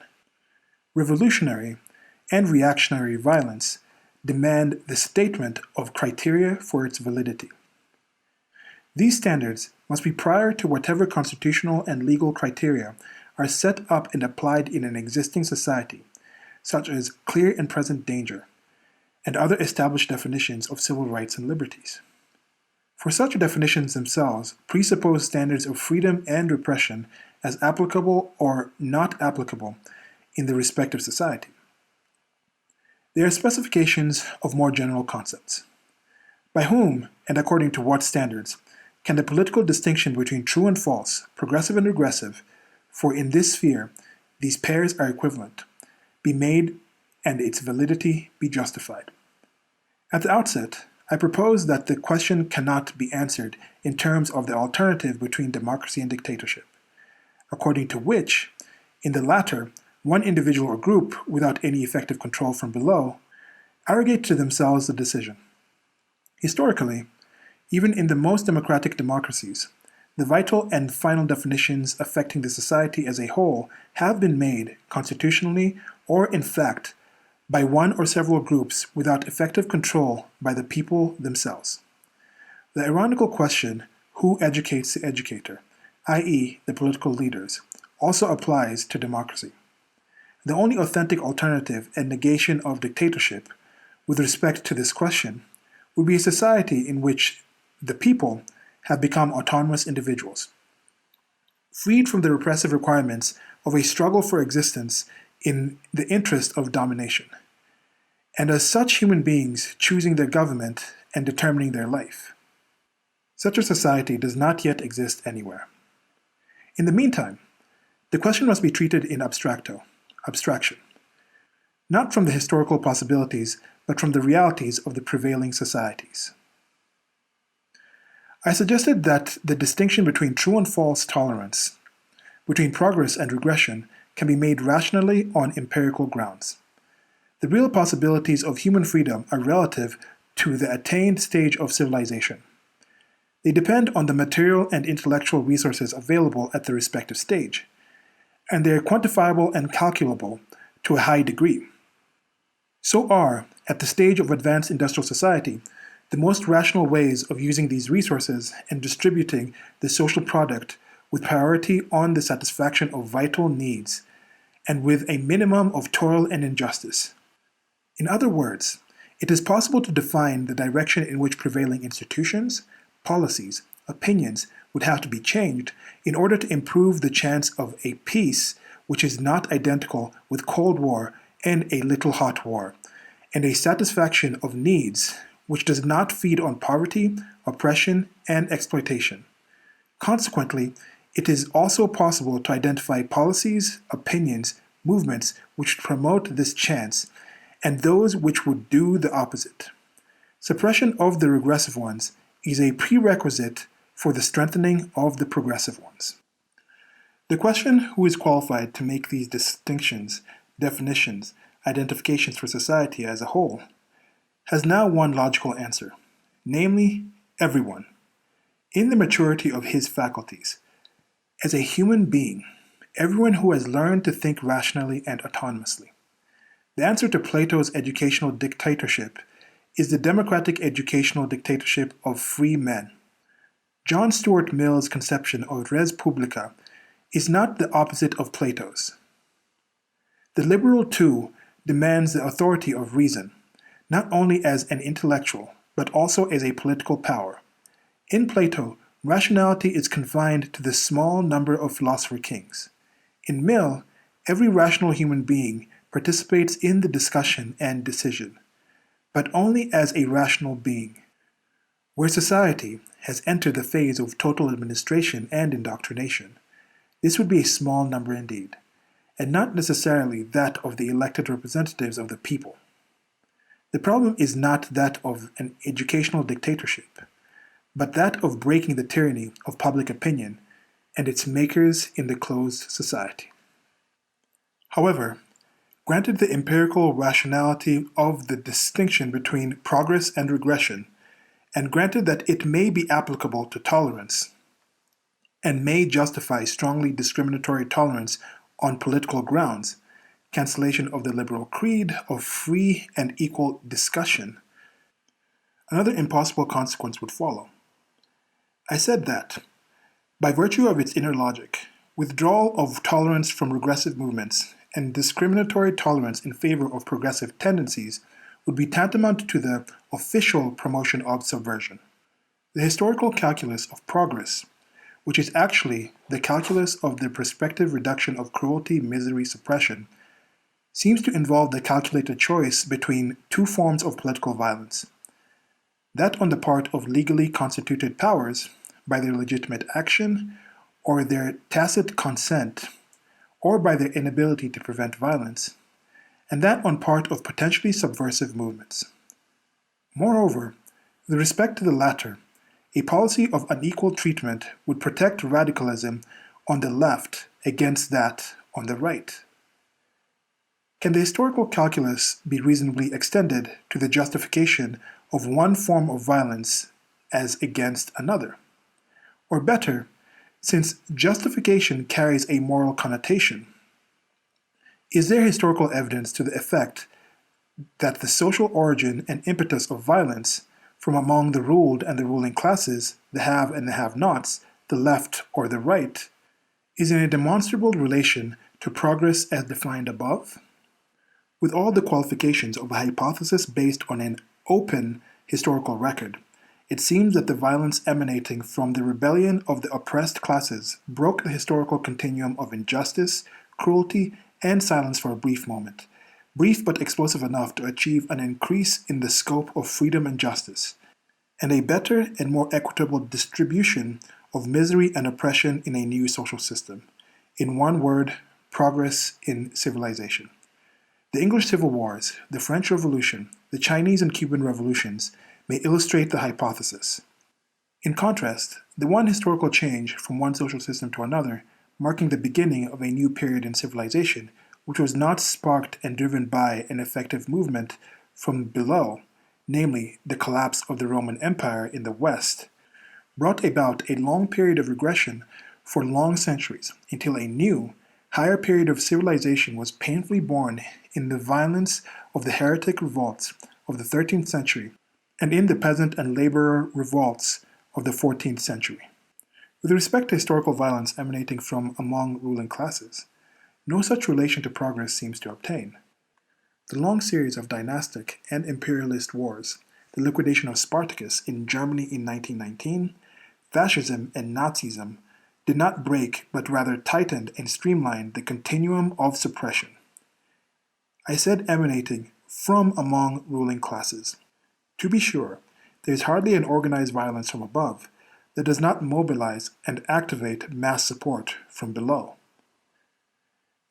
revolutionary and reactionary violence demand the statement of criteria for its validity. These standards must be prior to whatever constitutional and legal criteria are set up and applied in an existing society, such as clear and present danger, and other established definitions of civil rights and liberties. For such definitions themselves presuppose standards of freedom and repression as applicable or not applicable in the respective society. They are specifications of more general concepts. By whom, and according to what standards, can the political distinction between true and false, progressive and regressive, for in this sphere these pairs are equivalent, be made and its validity be justified? At the outset, I propose that the question cannot be answered in terms of the alternative between democracy and dictatorship, according to which, in the latter, one individual or group, without any effective control from below, arrogate to themselves the decision. Historically, even in the most democratic democracies, the vital and final definitions affecting the society as a whole have been made, constitutionally or in fact, by one or several groups without effective control by the people themselves. The ironical question, who educates the educator, i.e. the political leaders, also applies to democracy. The only authentic alternative and negation of dictatorship, with respect to this question, would be a society in which the people have become autonomous individuals, freed from the repressive requirements of a struggle for existence in the interest of domination, and as such human beings choosing their government and determining their life. Such a society does not yet exist anywhere. In the meantime, the question must be treated in abstraction, not from the historical possibilities, but from the realities of the prevailing societies. I suggested that the distinction between true and false tolerance, between progress and regression, can be made rationally on empirical grounds. The real possibilities of human freedom are relative to the attained stage of civilization. They depend on the material and intellectual resources available at the respective stage, and they are quantifiable and calculable to a high degree. So are, at the stage of advanced industrial society, the most rational ways of using these resources and distributing the social product with priority on the satisfaction of vital needs and with a minimum of toil and injustice. In other words, it is possible to define the direction in which prevailing institutions, policies, opinions would have to be changed in order to improve the chance of a peace which is not identical with Cold War and a little hot war, and a satisfaction of needs which does not feed on poverty, oppression, and exploitation. Consequently, it is also possible to identify policies, opinions, movements which promote this chance, and those which would do the opposite. Suppression of the regressive ones is a prerequisite for the strengthening of the progressive ones. The question who is qualified to make these distinctions, definitions, identifications for society as a whole has now one logical answer, namely, everyone, in the maturity of his faculties. As a human being, everyone who has learned to think rationally and autonomously. The answer to Plato's educational dictatorship is the democratic educational dictatorship of free men. John Stuart Mill's conception of res publica is not the opposite of Plato's. The liberal, too, demands the authority of reason, not only as an intellectual, but also as a political power. In Plato, rationality is confined to the small number of philosopher kings. In Mill, every rational human being participates in the discussion and decision, but only as a rational being. Where society has entered the phase of total administration and indoctrination, this would be a small number indeed, and not necessarily that of the elected representatives of the people. The problem is not that of an educational dictatorship, but that of breaking the tyranny of public opinion and its makers in the closed society. However, granted the empirical rationality of the distinction between progress and regression, and granted that it may be applicable to tolerance, and may justify strongly discriminatory tolerance on political grounds, cancellation of the liberal creed of free and equal discussion, another impossible consequence would follow. I said that, by virtue of its inner logic, withdrawal of tolerance from regressive movements and discriminatory tolerance in favor of progressive tendencies would be tantamount to the official promotion of subversion. The historical calculus of progress, which is actually the calculus of the prospective reduction of cruelty, misery, suppression, seems to involve the calculated choice between two forms of political violence. That on the part of legally constituted powers, by their legitimate action, or their tacit consent, or by their inability to prevent violence, and that on part of potentially subversive movements. Moreover, with respect to the latter, a policy of unequal treatment would protect radicalism on the left against that on the right. Can the historical calculus be reasonably extended to the justification of one form of violence as against another? Or better, since justification carries a moral connotation, is there historical evidence to the effect that the social origin and impetus of violence from among the ruled and the ruling classes, the have and the have-nots, the left or the right, is in a demonstrable relation to progress as defined above? With all the qualifications of a hypothesis based on an open historical record, it seems that the violence emanating from the rebellion of the oppressed classes broke the historical continuum of injustice, cruelty, and silence for a brief moment, brief but explosive enough to achieve an increase in the scope of freedom and justice, and a better and more equitable distribution of misery and oppression in a new social system. In one word, progress in civilization. The English Civil Wars, the French Revolution, the Chinese and Cuban revolutions may illustrate the hypothesis. In contrast, the one historical change from one social system to another, marking the beginning of a new period in civilization, which was not sparked and driven by an effective movement from below, namely the collapse of the Roman Empire in the West, brought about a long period of regression for long centuries until a new, higher period of civilization was painfully born in the violence of the heretic revolts of the 13th century and in the peasant and laborer revolts of the 14th century. With respect to historical violence emanating from among ruling classes, no such relation to progress seems to obtain. The long series of dynastic and imperialist wars, the liquidation of Spartacus in Germany in 1919, fascism and Nazism did not break but rather tightened and streamlined the continuum of suppression. I said emanating from among ruling classes. To be sure, there is hardly an organized violence from above that does not mobilize and activate mass support from below.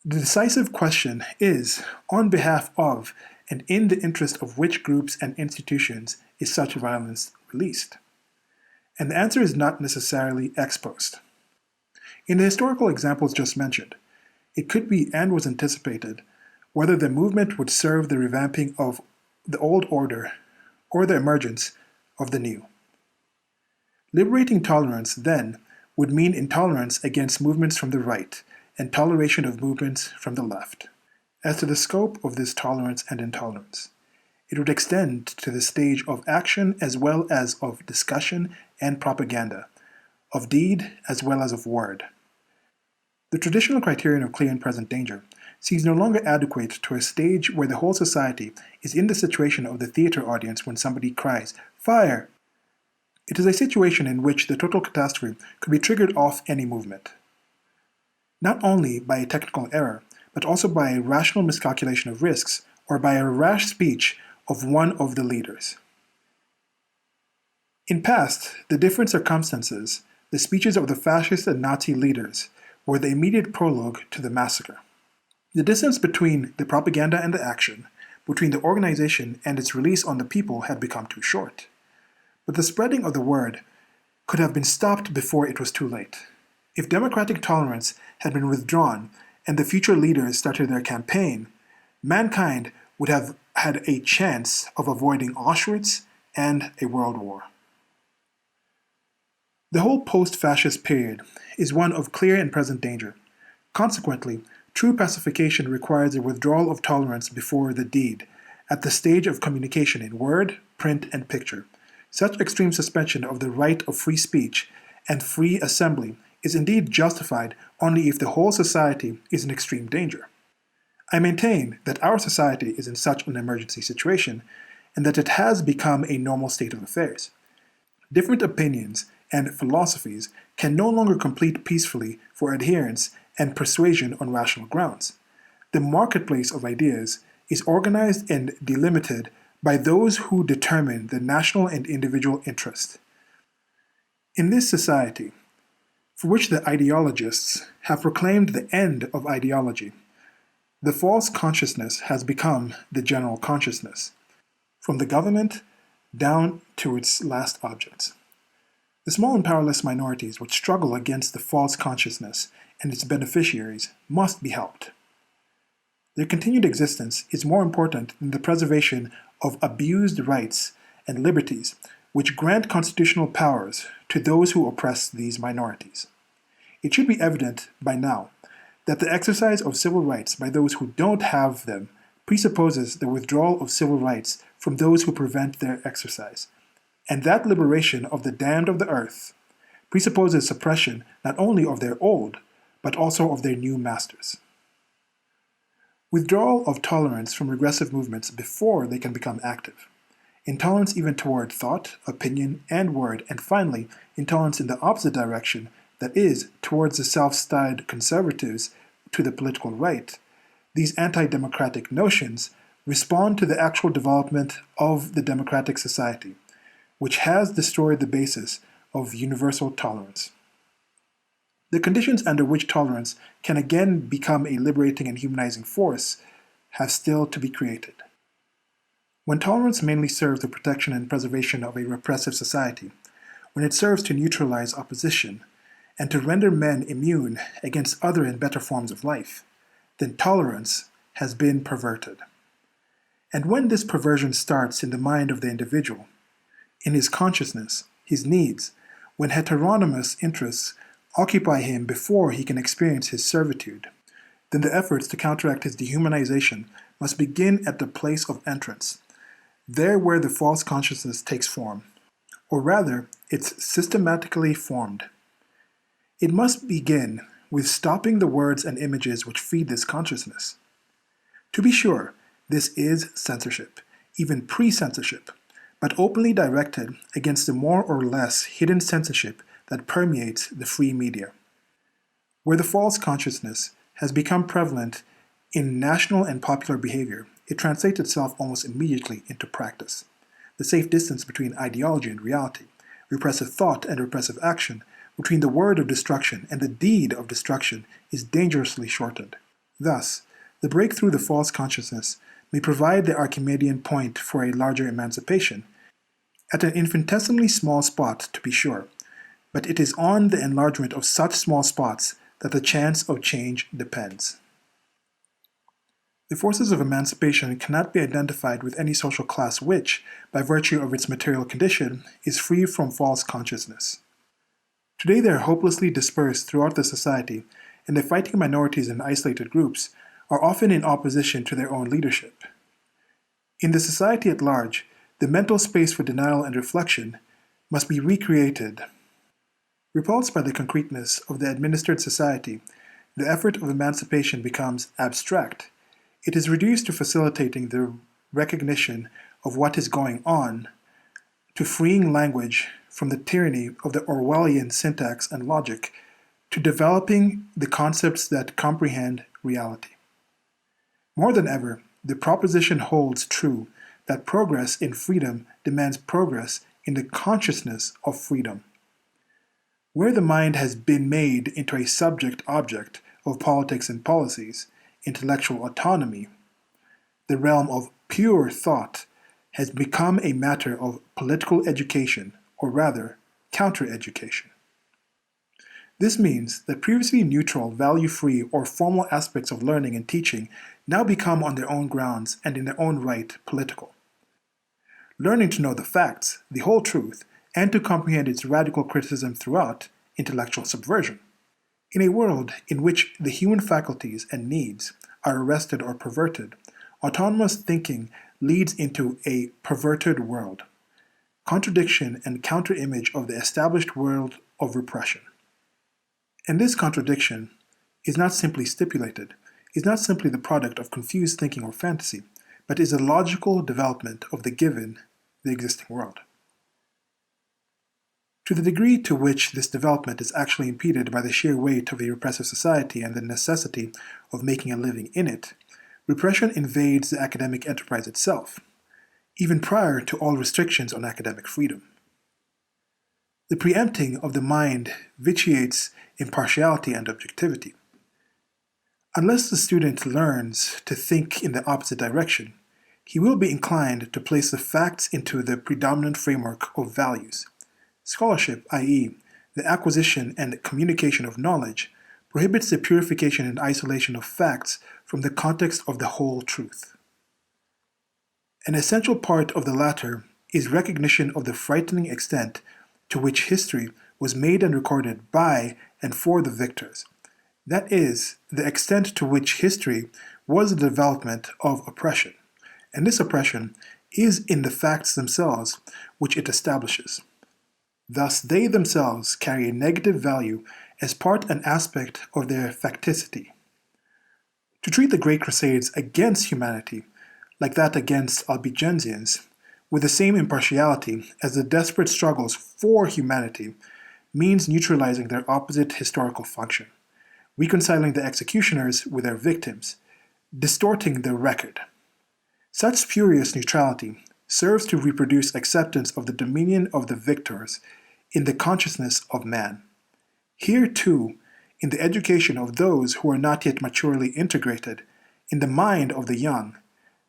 The decisive question is, on behalf of and in the interest of which groups and institutions is such violence released? And the answer is not necessarily ex post. In the historical examples just mentioned, it could be and was anticipated whether the movement would serve the revamping of the old order or the emergence of the new. Liberating tolerance, then, would mean intolerance against movements from the right and toleration of movements from the left. As to the scope of this tolerance and intolerance, it would extend to the stage of action as well as of discussion and propaganda, of deed as well as of word. The traditional criterion of clear and present danger seems no longer adequate to a stage where the whole society is in the situation of the theater audience when somebody cries, "Fire!" It is a situation in which the total catastrophe could be triggered off any movement, not only by a technical error, but also by a rational miscalculation of risks or by a rash speech of one of the leaders. In past, the different circumstances, the speeches of the fascist and Nazi leaders were the immediate prologue to the massacre. The distance between the propaganda and the action, between the organization and its release on the people had become too short. But the spreading of the word could have been stopped before it was too late. If democratic tolerance had been withdrawn and the future leaders started their campaign, mankind would have had a chance of avoiding Auschwitz and a world war. The whole post-fascist period is one of clear and present danger. Consequently, true pacification requires a withdrawal of tolerance before the deed, at the stage of communication in word, print, and picture. Such extreme suspension of the right of free speech and free assembly is indeed justified only if the whole society is in extreme danger. I maintain that our society is in such an emergency situation, and that it has become a normal state of affairs. Different opinions and philosophies can no longer compete peacefully for adherence and persuasion on rational grounds. The marketplace of ideas is organized and delimited by those who determine the national and individual interest. In this society, for which the ideologists have proclaimed the end of ideology, the false consciousness has become the general consciousness, from the government down to its last objects. The small and powerless minorities which struggle against the false consciousness and its beneficiaries must be helped. Their continued existence is more important than the preservation of abused rights and liberties which grant constitutional powers to those who oppress these minorities. It should be evident by now that the exercise of civil rights by those who don't have them presupposes the withdrawal of civil rights from those who prevent their exercise, and that liberation of the damned of the earth presupposes suppression not only of their old, but also of their new masters. Withdrawal of tolerance from regressive movements before they can become active. Intolerance even toward thought, opinion, and word, and finally, intolerance in the opposite direction, that is, towards the self-styled conservatives to the political right. These anti-democratic notions respond to the actual development of the democratic society, which has destroyed the basis of universal tolerance. The conditions under which tolerance can again become a liberating and humanizing force have still to be created. When tolerance mainly serves the protection and preservation of a repressive society, when it serves to neutralize opposition, and to render men immune against other and better forms of life, then tolerance has been perverted. And when this perversion starts in the mind of the individual, in his consciousness, his needs, when heteronymous interests occupy him before he can experience his servitude, then the efforts to counteract his dehumanization must begin at the place of entrance, there where the false consciousness takes form, or rather, it's systematically formed. It must begin with stopping the words and images which feed this consciousness. To be sure, this is censorship, even pre-censorship, but openly directed against the more or less hidden censorship that permeates the free media. Where the false consciousness has become prevalent in national and popular behavior, it translates itself almost immediately into practice. The safe distance between ideology and reality, repressive thought and repressive action, between the word of destruction and the deed of destruction is dangerously shortened. Thus, the break through the false consciousness may provide the Archimedean point for a larger emancipation, at an infinitesimally small spot to be sure, but it is on the enlargement of such small spots that the chance of change depends. The forces of emancipation cannot be identified with any social class which, by virtue of its material condition, is free from false consciousness. Today they are hopelessly dispersed throughout the society, and the fighting minorities and isolated groups are often in opposition to their own leadership. In the society at large, the mental space for denial and reflection must be recreated. Repulsed by the concreteness of the administered society, the effort of emancipation becomes abstract. It is reduced to facilitating the recognition of what is going on, to freeing language from the tyranny of the Orwellian syntax and logic, to developing the concepts that comprehend reality. More than ever, the proposition holds true that progress in freedom demands progress in the consciousness of freedom. Where the mind has been made into a subject-object of politics and policies, intellectual autonomy, the realm of pure thought has become a matter of political education, or rather, counter-education. This means that previously neutral, value-free, or formal aspects of learning and teaching now become on their own grounds and in their own right political. Learning to know the facts, the whole truth, and to comprehend its radical criticism throughout, intellectual subversion. In a world in which the human faculties and needs are arrested or perverted, autonomous thinking leads into a perverted world, contradiction and counter-image of the established world of repression. And this contradiction is not simply stipulated, is not simply the product of confused thinking or fantasy, but is a logical development of the given, the existing world. To the degree to which this development is actually impeded by the sheer weight of a repressive society and the necessity of making a living in it, repression invades the academic enterprise itself, even prior to all restrictions on academic freedom. The preempting of the mind vitiates impartiality and objectivity. Unless the student learns to think in the opposite direction, he will be inclined to place the facts into the predominant framework of values. Scholarship, i.e., the acquisition and communication of knowledge, prohibits the purification and isolation of facts from the context of the whole truth. An essential part of the latter is recognition of the frightening extent to which history was made and recorded by and for the victors. That is, the extent to which history was the development of oppression, and this oppression is in the facts themselves which it establishes. Thus, they themselves carry a negative value as part and aspect of their facticity. To treat the Great Crusades against humanity, like that against Albigensians, with the same impartiality as the desperate struggles for humanity, means neutralizing their opposite historical function, reconciling the executioners with their victims, distorting their record. Such spurious neutrality serves to reproduce acceptance of the dominion of the victors in the consciousness of man. Here, too, in the education of those who are not yet maturely integrated, in the mind of the young,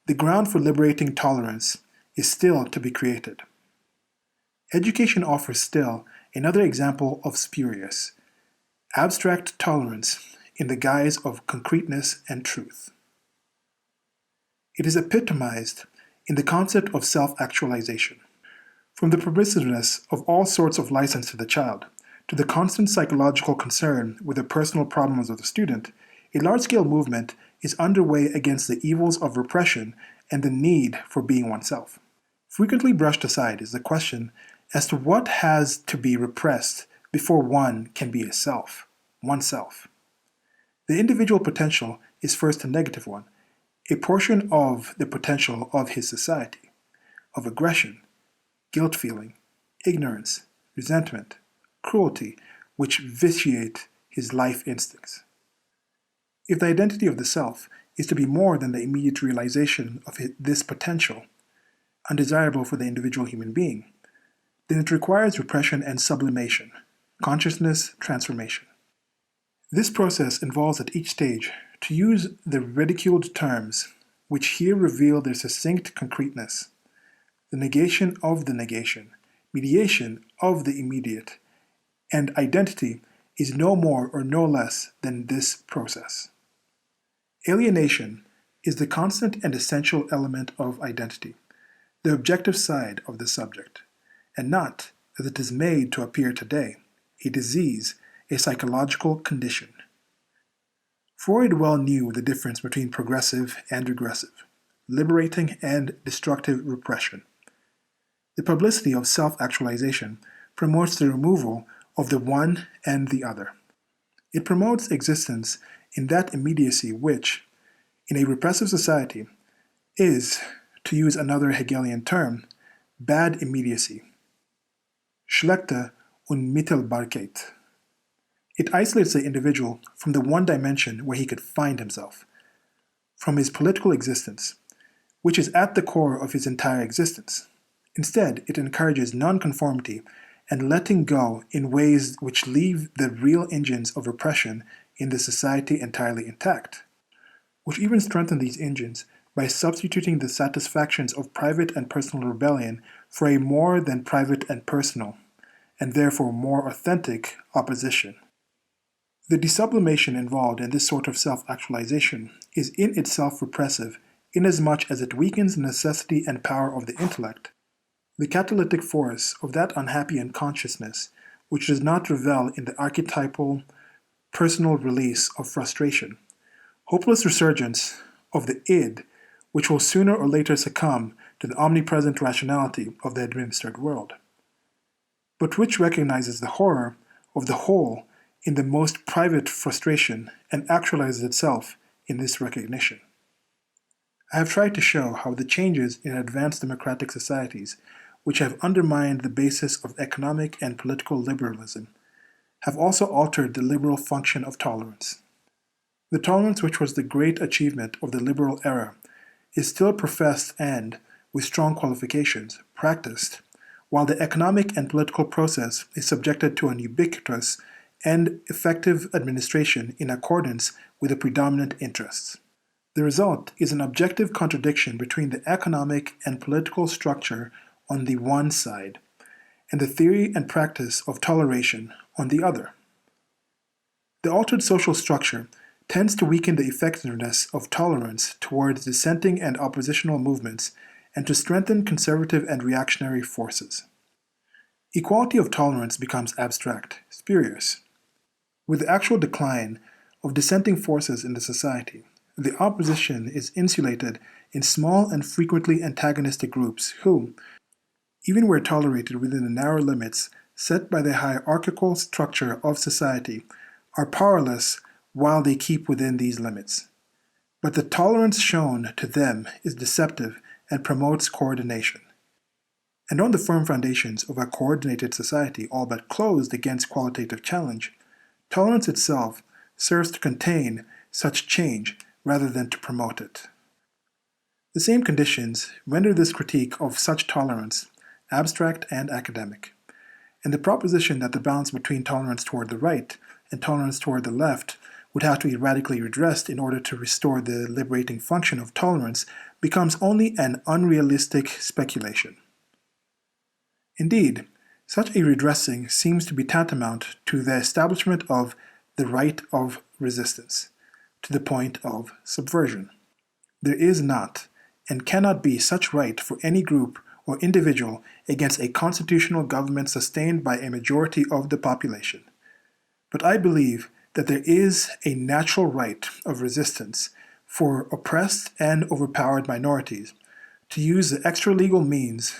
the ground for liberating tolerance is still to be created. Education offers still another example of spurious, abstract tolerance in the guise of concreteness and truth. It is epitomized in the concept of self-actualization. From the permissiveness of all sorts of license to the child, to the constant psychological concern with the personal problems of the student, a large-scale movement is underway against the evils of repression and the need for being oneself. Frequently brushed aside is the question as to what has to be repressed before one can be a self, oneself. The individual potential is first a negative one, a portion of the potential of his society, of aggression, guilt-feeling, ignorance, resentment, cruelty, which vitiate his life instincts. If the identity of the self is to be more than the immediate realization of this potential, undesirable for the individual human being, then it requires repression and sublimation, consciousness transformation. This process involves at each stage, to use the ridiculed terms, which here reveal their succinct concreteness, the negation of the negation, mediation of the immediate, and identity is no more or no less than this process. Alienation is the constant and essential element of identity, the objective side of the subject, and not, as it is made to appear today, a disease, a psychological condition. Freud well knew the difference between progressive and regressive, liberating and destructive repression. The publicity of self-actualization promotes the removal of the one and the other. It promotes existence in that immediacy which, in a repressive society, is, to use another Hegelian term, bad immediacy. Schlechte Unmittelbarkeit. It isolates the individual from the one dimension where he could find himself, from his political existence, which is at the core of his entire existence. Instead, it encourages nonconformity and letting go in ways which leave the real engines of repression in the society entirely intact, which even strengthen these engines by substituting the satisfactions of private and personal rebellion for a more than private and personal, and therefore more authentic, opposition. The desublimation involved in this sort of self-actualization is in itself repressive inasmuch as it weakens the necessity and power of the intellect, the catalytic force of that unhappy unconsciousness which does not revel in the archetypal personal release of frustration, hopeless resurgence of the id, which will sooner or later succumb to the omnipresent rationality of the administered world, but which recognizes the horror of the whole in the most private frustration and actualizes itself in this recognition. I have tried to show how the changes in advanced democratic societies, which have undermined the basis of economic and political liberalism, have also altered the liberal function of tolerance. The tolerance which was the great achievement of the liberal era is still professed and, with strong qualifications, practiced, while the economic and political process is subjected to an ubiquitous and effective administration in accordance with the predominant interests. The result is an objective contradiction between the economic and political structure on the one side and the theory and practice of toleration on the other. The altered social structure tends to weaken the effectiveness of tolerance towards dissenting and oppositional movements and to strengthen conservative and reactionary forces. Equality of tolerance becomes abstract, spurious. With the actual decline of dissenting forces in the society, the opposition is insulated in small and frequently antagonistic groups who, even where tolerated within the narrow limits set by the hierarchical structure of society, are powerless while they keep within these limits. But the tolerance shown to them is deceptive and promotes coordination. And on the firm foundations of a coordinated society all but closed against qualitative challenge, tolerance itself serves to contain such change rather than to promote it. The same conditions render this critique of such tolerance abstract and academic, and the proposition that the balance between tolerance toward the right and tolerance toward the left would have to be radically redressed in order to restore the liberating function of tolerance becomes only an unrealistic speculation. Indeed, such a redressing seems to be tantamount to the establishment of the right of resistance, to the point of subversion. There is not, and cannot be such right for any group or individual against a constitutional government sustained by a majority of the population. But I believe that there is a natural right of resistance for oppressed and overpowered minorities to use the extra-legal means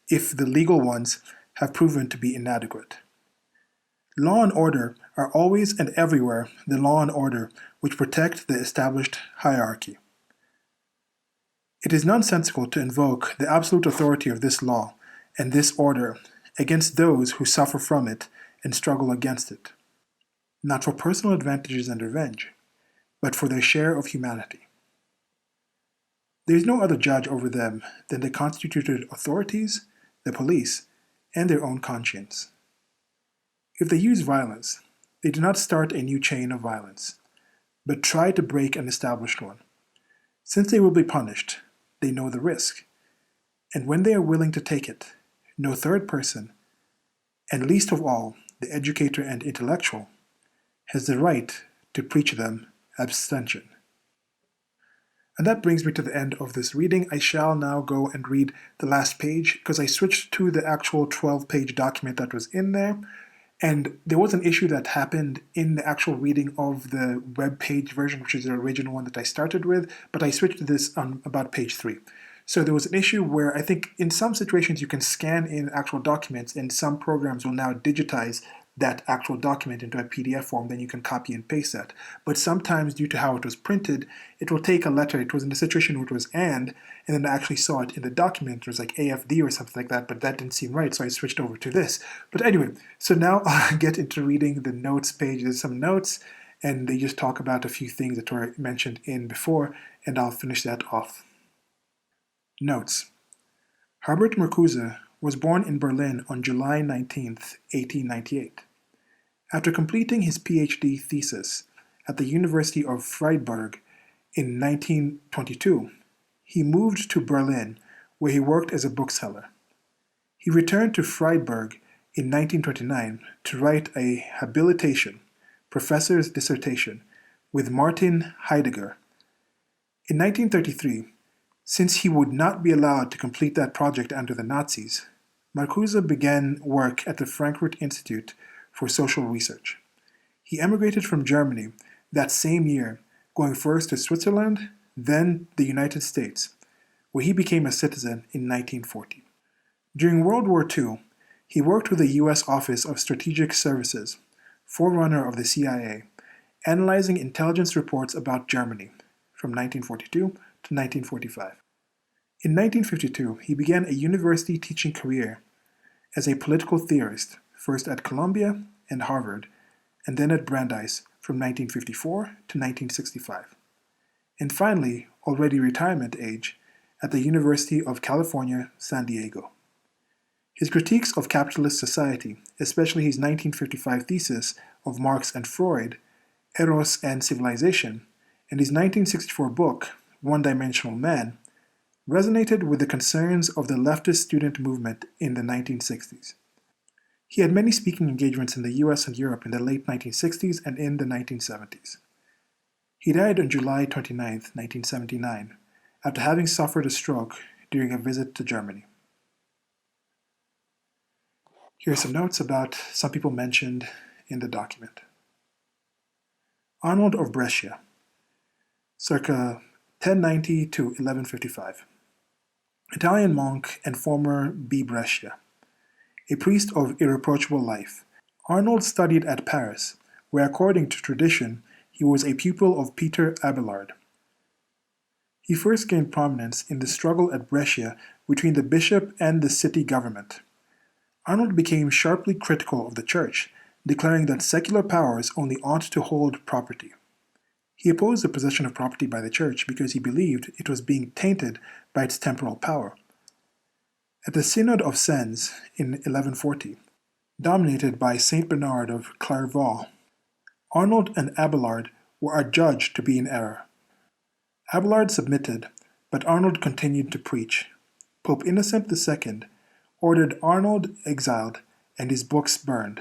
if the legal ones have proven to be inadequate. Law and order are always and everywhere the law and order which protect the established hierarchy. It is nonsensical to invoke the absolute authority of this law and this order against those who suffer from it and struggle against it, not for personal advantages and revenge, but for their share of humanity. There is no other judge over them than the constituted authorities, the police, and their own conscience. If they use violence, they do not start a new chain of violence, but try to break an established one. Since they will be punished, they know the risk, and when they are willing to take it, no third person, and least of all the educator and intellectual, has the right to preach them abstention. And that brings me to the end of this reading. I shall now go and read the last page because I switched to the actual 12-page document that was in there. And there was an issue that happened in the actual reading of the web page version, which is the original one that I started with, but I switched to this on about page 3. So there was an issue where I think in some situations you can scan in actual documents, and some programs will now digitize that actual document into a PDF form, then you can copy and paste that. But sometimes, due to how it was printed, it will take a letter. It was in the situation where it was and then I actually saw it in the document. It was like AFD or something like that, but that didn't seem right, so I switched over to this. But anyway, so now I'll get into reading the notes page. There's some notes, and they just talk about a few things that were mentioned in before, and I'll finish that off. Notes. Herbert Marcuse was born in Berlin on July 19, 1898. After completing his PhD thesis at the University of Freiburg in 1922, he moved to Berlin, where he worked as a bookseller. He returned to Freiburg in 1929 to write a habilitation, professor's dissertation, with Martin Heidegger. In 1933, since he would not be allowed to complete that project under the Nazis, Marcuse began work at the Frankfurt Institute for Social Research. He emigrated from Germany that same year, going first to Switzerland, then the United States, where he became a citizen in 1940. During World War II, he worked with the U.S. Office of Strategic Services, forerunner of the CIA, analyzing intelligence reports about Germany from 1942 to 1945. In 1952, he began a university teaching career as a political theorist, first at Columbia and Harvard, and then at Brandeis from 1954 to 1965. And finally, already retirement age, at the University of California, San Diego. His critiques of capitalist society, especially his 1955 thesis of Marx and Freud, Eros and Civilization, and his 1964 book, One-Dimensional Man, resonated with the concerns of the leftist student movement in the 1960s. He had many speaking engagements in the US and Europe in the late 1960s and in the 1970s. He died on July 29, 1979, after having suffered a stroke during a visit to Germany. Here are some notes about some people mentioned in the document. Arnold of Brescia, circa 1090 to 1155. Italian monk and former B. Brescia. A priest of irreproachable life, Arnold studied at Paris, where according to tradition, he was a pupil of Peter Abelard. He first gained prominence in the struggle at Brescia between the bishop and the city government. Arnold became sharply critical of the church, declaring that secular powers only ought to hold property. He opposed the possession of property by the church because he believed it was being tainted by its temporal power. At the Synod of Sens in 1140, dominated by Saint Bernard of Clairvaux, Arnold and Abelard were adjudged to be in error. Abelard submitted, but Arnold continued to preach. Pope Innocent II ordered Arnold exiled and his books burned.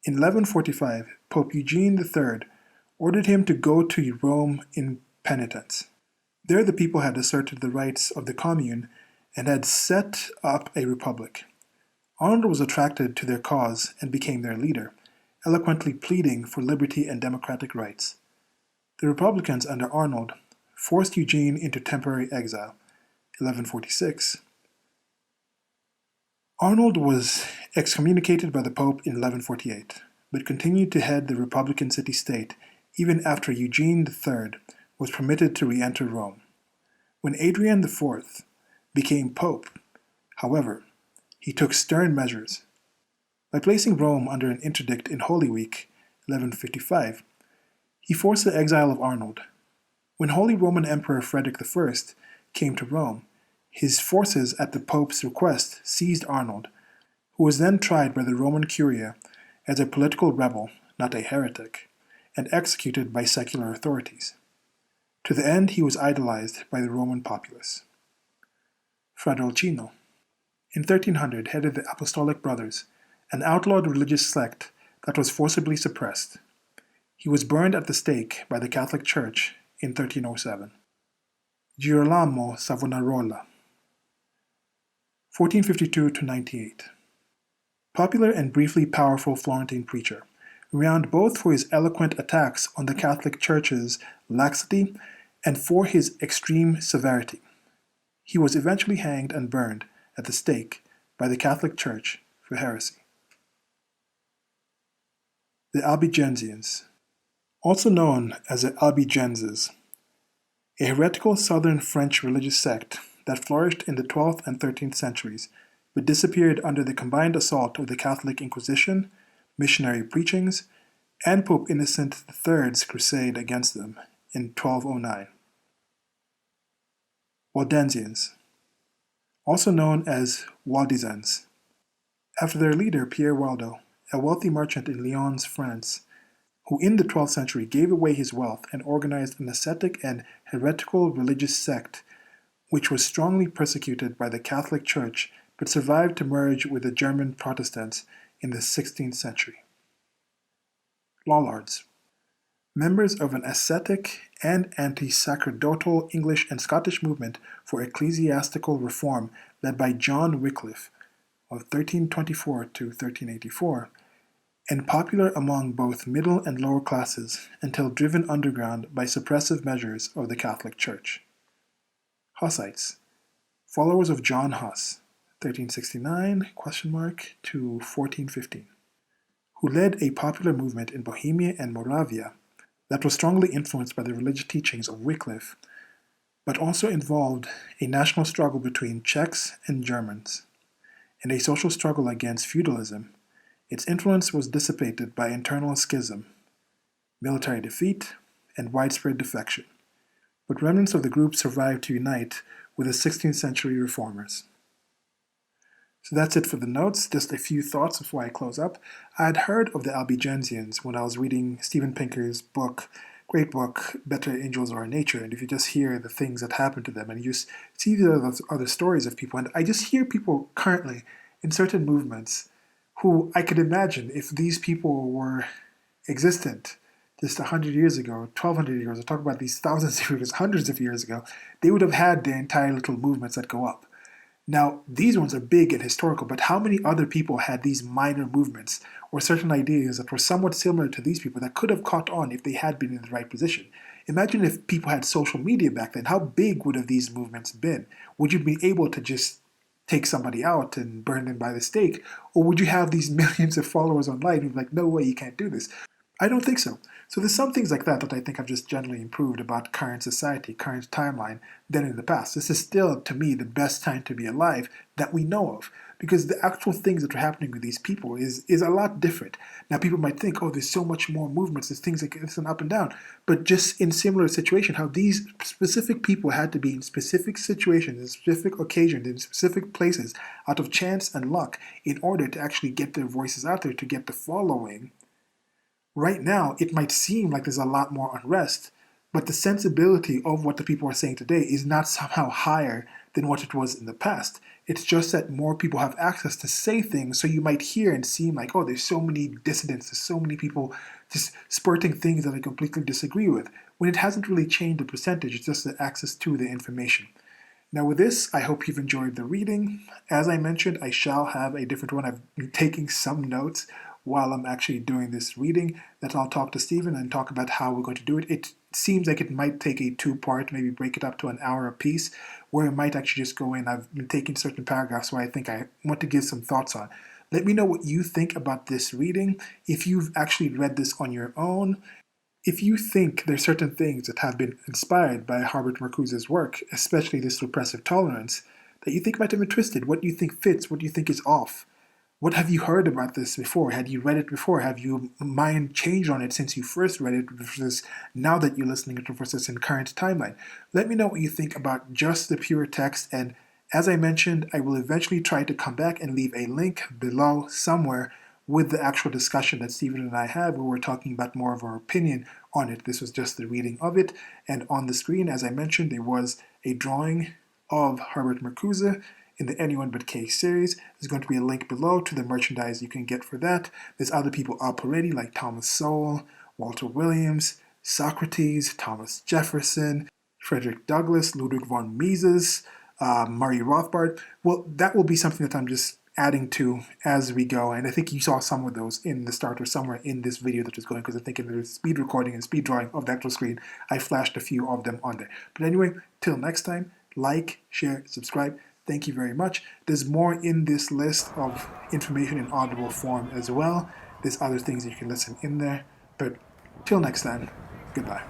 In 1145, Pope Eugene III ordered him to go to Rome in penitence. There the people had asserted the rights of the commune and had set up a republic. Arnold was attracted to their cause and became their leader, eloquently pleading for liberty and democratic rights. The Republicans under Arnold forced Eugene into temporary exile, 1146. Arnold was excommunicated by the Pope in 1148, but continued to head the Republican city-state even after Eugene III was permitted to re-enter Rome. When Adrian IV became Pope, however, he took stern measures. By placing Rome under an interdict in Holy Week, 1155, he forced the exile of Arnold. When Holy Roman Emperor Frederick I came to Rome, his forces at the Pope's request seized Arnold, who was then tried by the Roman Curia as a political rebel, not a heretic, and executed by secular authorities. To the end he was idolized by the Roman populace. Fra Dolcino, in 1300, headed the Apostolic Brothers, an outlawed religious sect that was forcibly suppressed. He was burned at the stake by the Catholic Church in 1307. Girolamo Savonarola, 1452 to 98. Popular and briefly powerful Florentine preacher, renowned both for his eloquent attacks on the Catholic Church's laxity and for his extreme severity. He was eventually hanged and burned at the stake by the Catholic Church for heresy. The Albigensians, also known as the Albigenses, a heretical southern French religious sect that flourished in the 12th and 13th centuries, but disappeared under the combined assault of the Catholic Inquisition, missionary preachings, and Pope Innocent III's crusade against them in 1209. Waldensians, also known as Waldensians, after their leader Pierre Waldo, a wealthy merchant in Lyons, France, who in the 12th century gave away his wealth and organized an ascetic and heretical religious sect which was strongly persecuted by the Catholic Church but survived to merge with the German Protestants in the 16th century. Lollards, members of an ascetic and anti-sacerdotal English and Scottish movement for ecclesiastical reform led by John Wycliffe of 1324 to 1384, and popular among both middle and lower classes until driven underground by suppressive measures of the Catholic Church. Hussites, followers of John Huss, 1369 to 1415, who led a popular movement in Bohemia and Moravia that was strongly influenced by the religious teachings of Wycliffe, but also involved a national struggle between Czechs and Germans, and a social struggle against feudalism. Its influence was dissipated by internal schism, military defeat, and widespread defection, but remnants of the group survived to unite with the 16th century reformers. So that's it for the notes. Just a few thoughts before I close up. I had heard of the Albigensians when I was reading Steven Pinker's book, great book, Better Angels Are in Nature. And if you just hear the things that happened to them and you just see the other stories of people, and I just hear people currently in certain movements who I could imagine if these people were existent just 100 years ago, 1,200 years ago, talk about these thousands of years, hundreds of years ago, they would have had their entire little movements that go up. Now, these ones are big and historical, but how many other people had these minor movements or certain ideas that were somewhat similar to these people that could have caught on if they had been in the right position? Imagine if people had social media back then. How big would have these movements been? Would you be able to just take somebody out and burn them by the stake? Or would you have these millions of followers online who'd be like, no way, you can't do this? I don't think so. So there's some things like that that I think have just generally improved about current society, current timeline, than in the past. This is still, to me, the best time to be alive that we know of, because the actual things that are happening with these people is a lot different. Now, people might think, oh, there's so much more movements, there's things like this and up and down, but just in similar situation, how these specific people had to be in specific situations, in specific occasions, in specific places, out of chance and luck, in order to actually get their voices out there, to get the following. Right now, it might seem like there's a lot more unrest, but the sensibility of what the people are saying today is not somehow higher than what it was in the past. It's just that more people have access to say things, so you might hear and seem like, oh, there's so many dissidents, there's so many people just spurting things that I completely disagree with, when it hasn't really changed the percentage, it's just the access to the information. Now with this, I hope you've enjoyed the reading. As I mentioned, I shall have a different one. I've been taking some notes while I'm actually doing this reading that I'll talk to Stephen and talk about how we're going to do it. It seems like it might take a two-part, maybe break it up to an hour apiece, where it might actually just go in. I've been taking certain paragraphs where I think I want to give some thoughts on. Let me know what you think about this reading, if you've actually read this on your own. If you think there's certain things that have been inspired by Herbert Marcuse's work, especially this repressive tolerance, that you think might have been twisted, what do you think fits, what do you think is off? What have you heard about this before? Had you read it before? Have your mind changed on it since you first read it versus now that you're listening to it versus in current timeline? Let me know what you think about just the pure text, and as I mentioned, I will eventually try to come back and leave a link below somewhere with the actual discussion that Stephen and I had where we're talking about more of our opinion on it. This was just the reading of it, and on the screen, as I mentioned, there was a drawing of Herbert Marcuse in the Anyone But K series. There's going to be a link below to the merchandise you can get for that. There's other people up already like Thomas Sowell, Walter Williams, Socrates, Thomas Jefferson, Frederick Douglass, Ludwig von Mises, Murray Rothbard. Well, that will be something that I'm just adding to as we go, and I think you saw some of those in the start or somewhere in this video that was going, because I think in the speed recording and speed drawing of the actual screen, I flashed a few of them on there. But anyway, till next time, like, share, subscribe. Thank you very much. There's more in this list of information in audible form as well. There's other things that you can listen in there. But till next time, goodbye.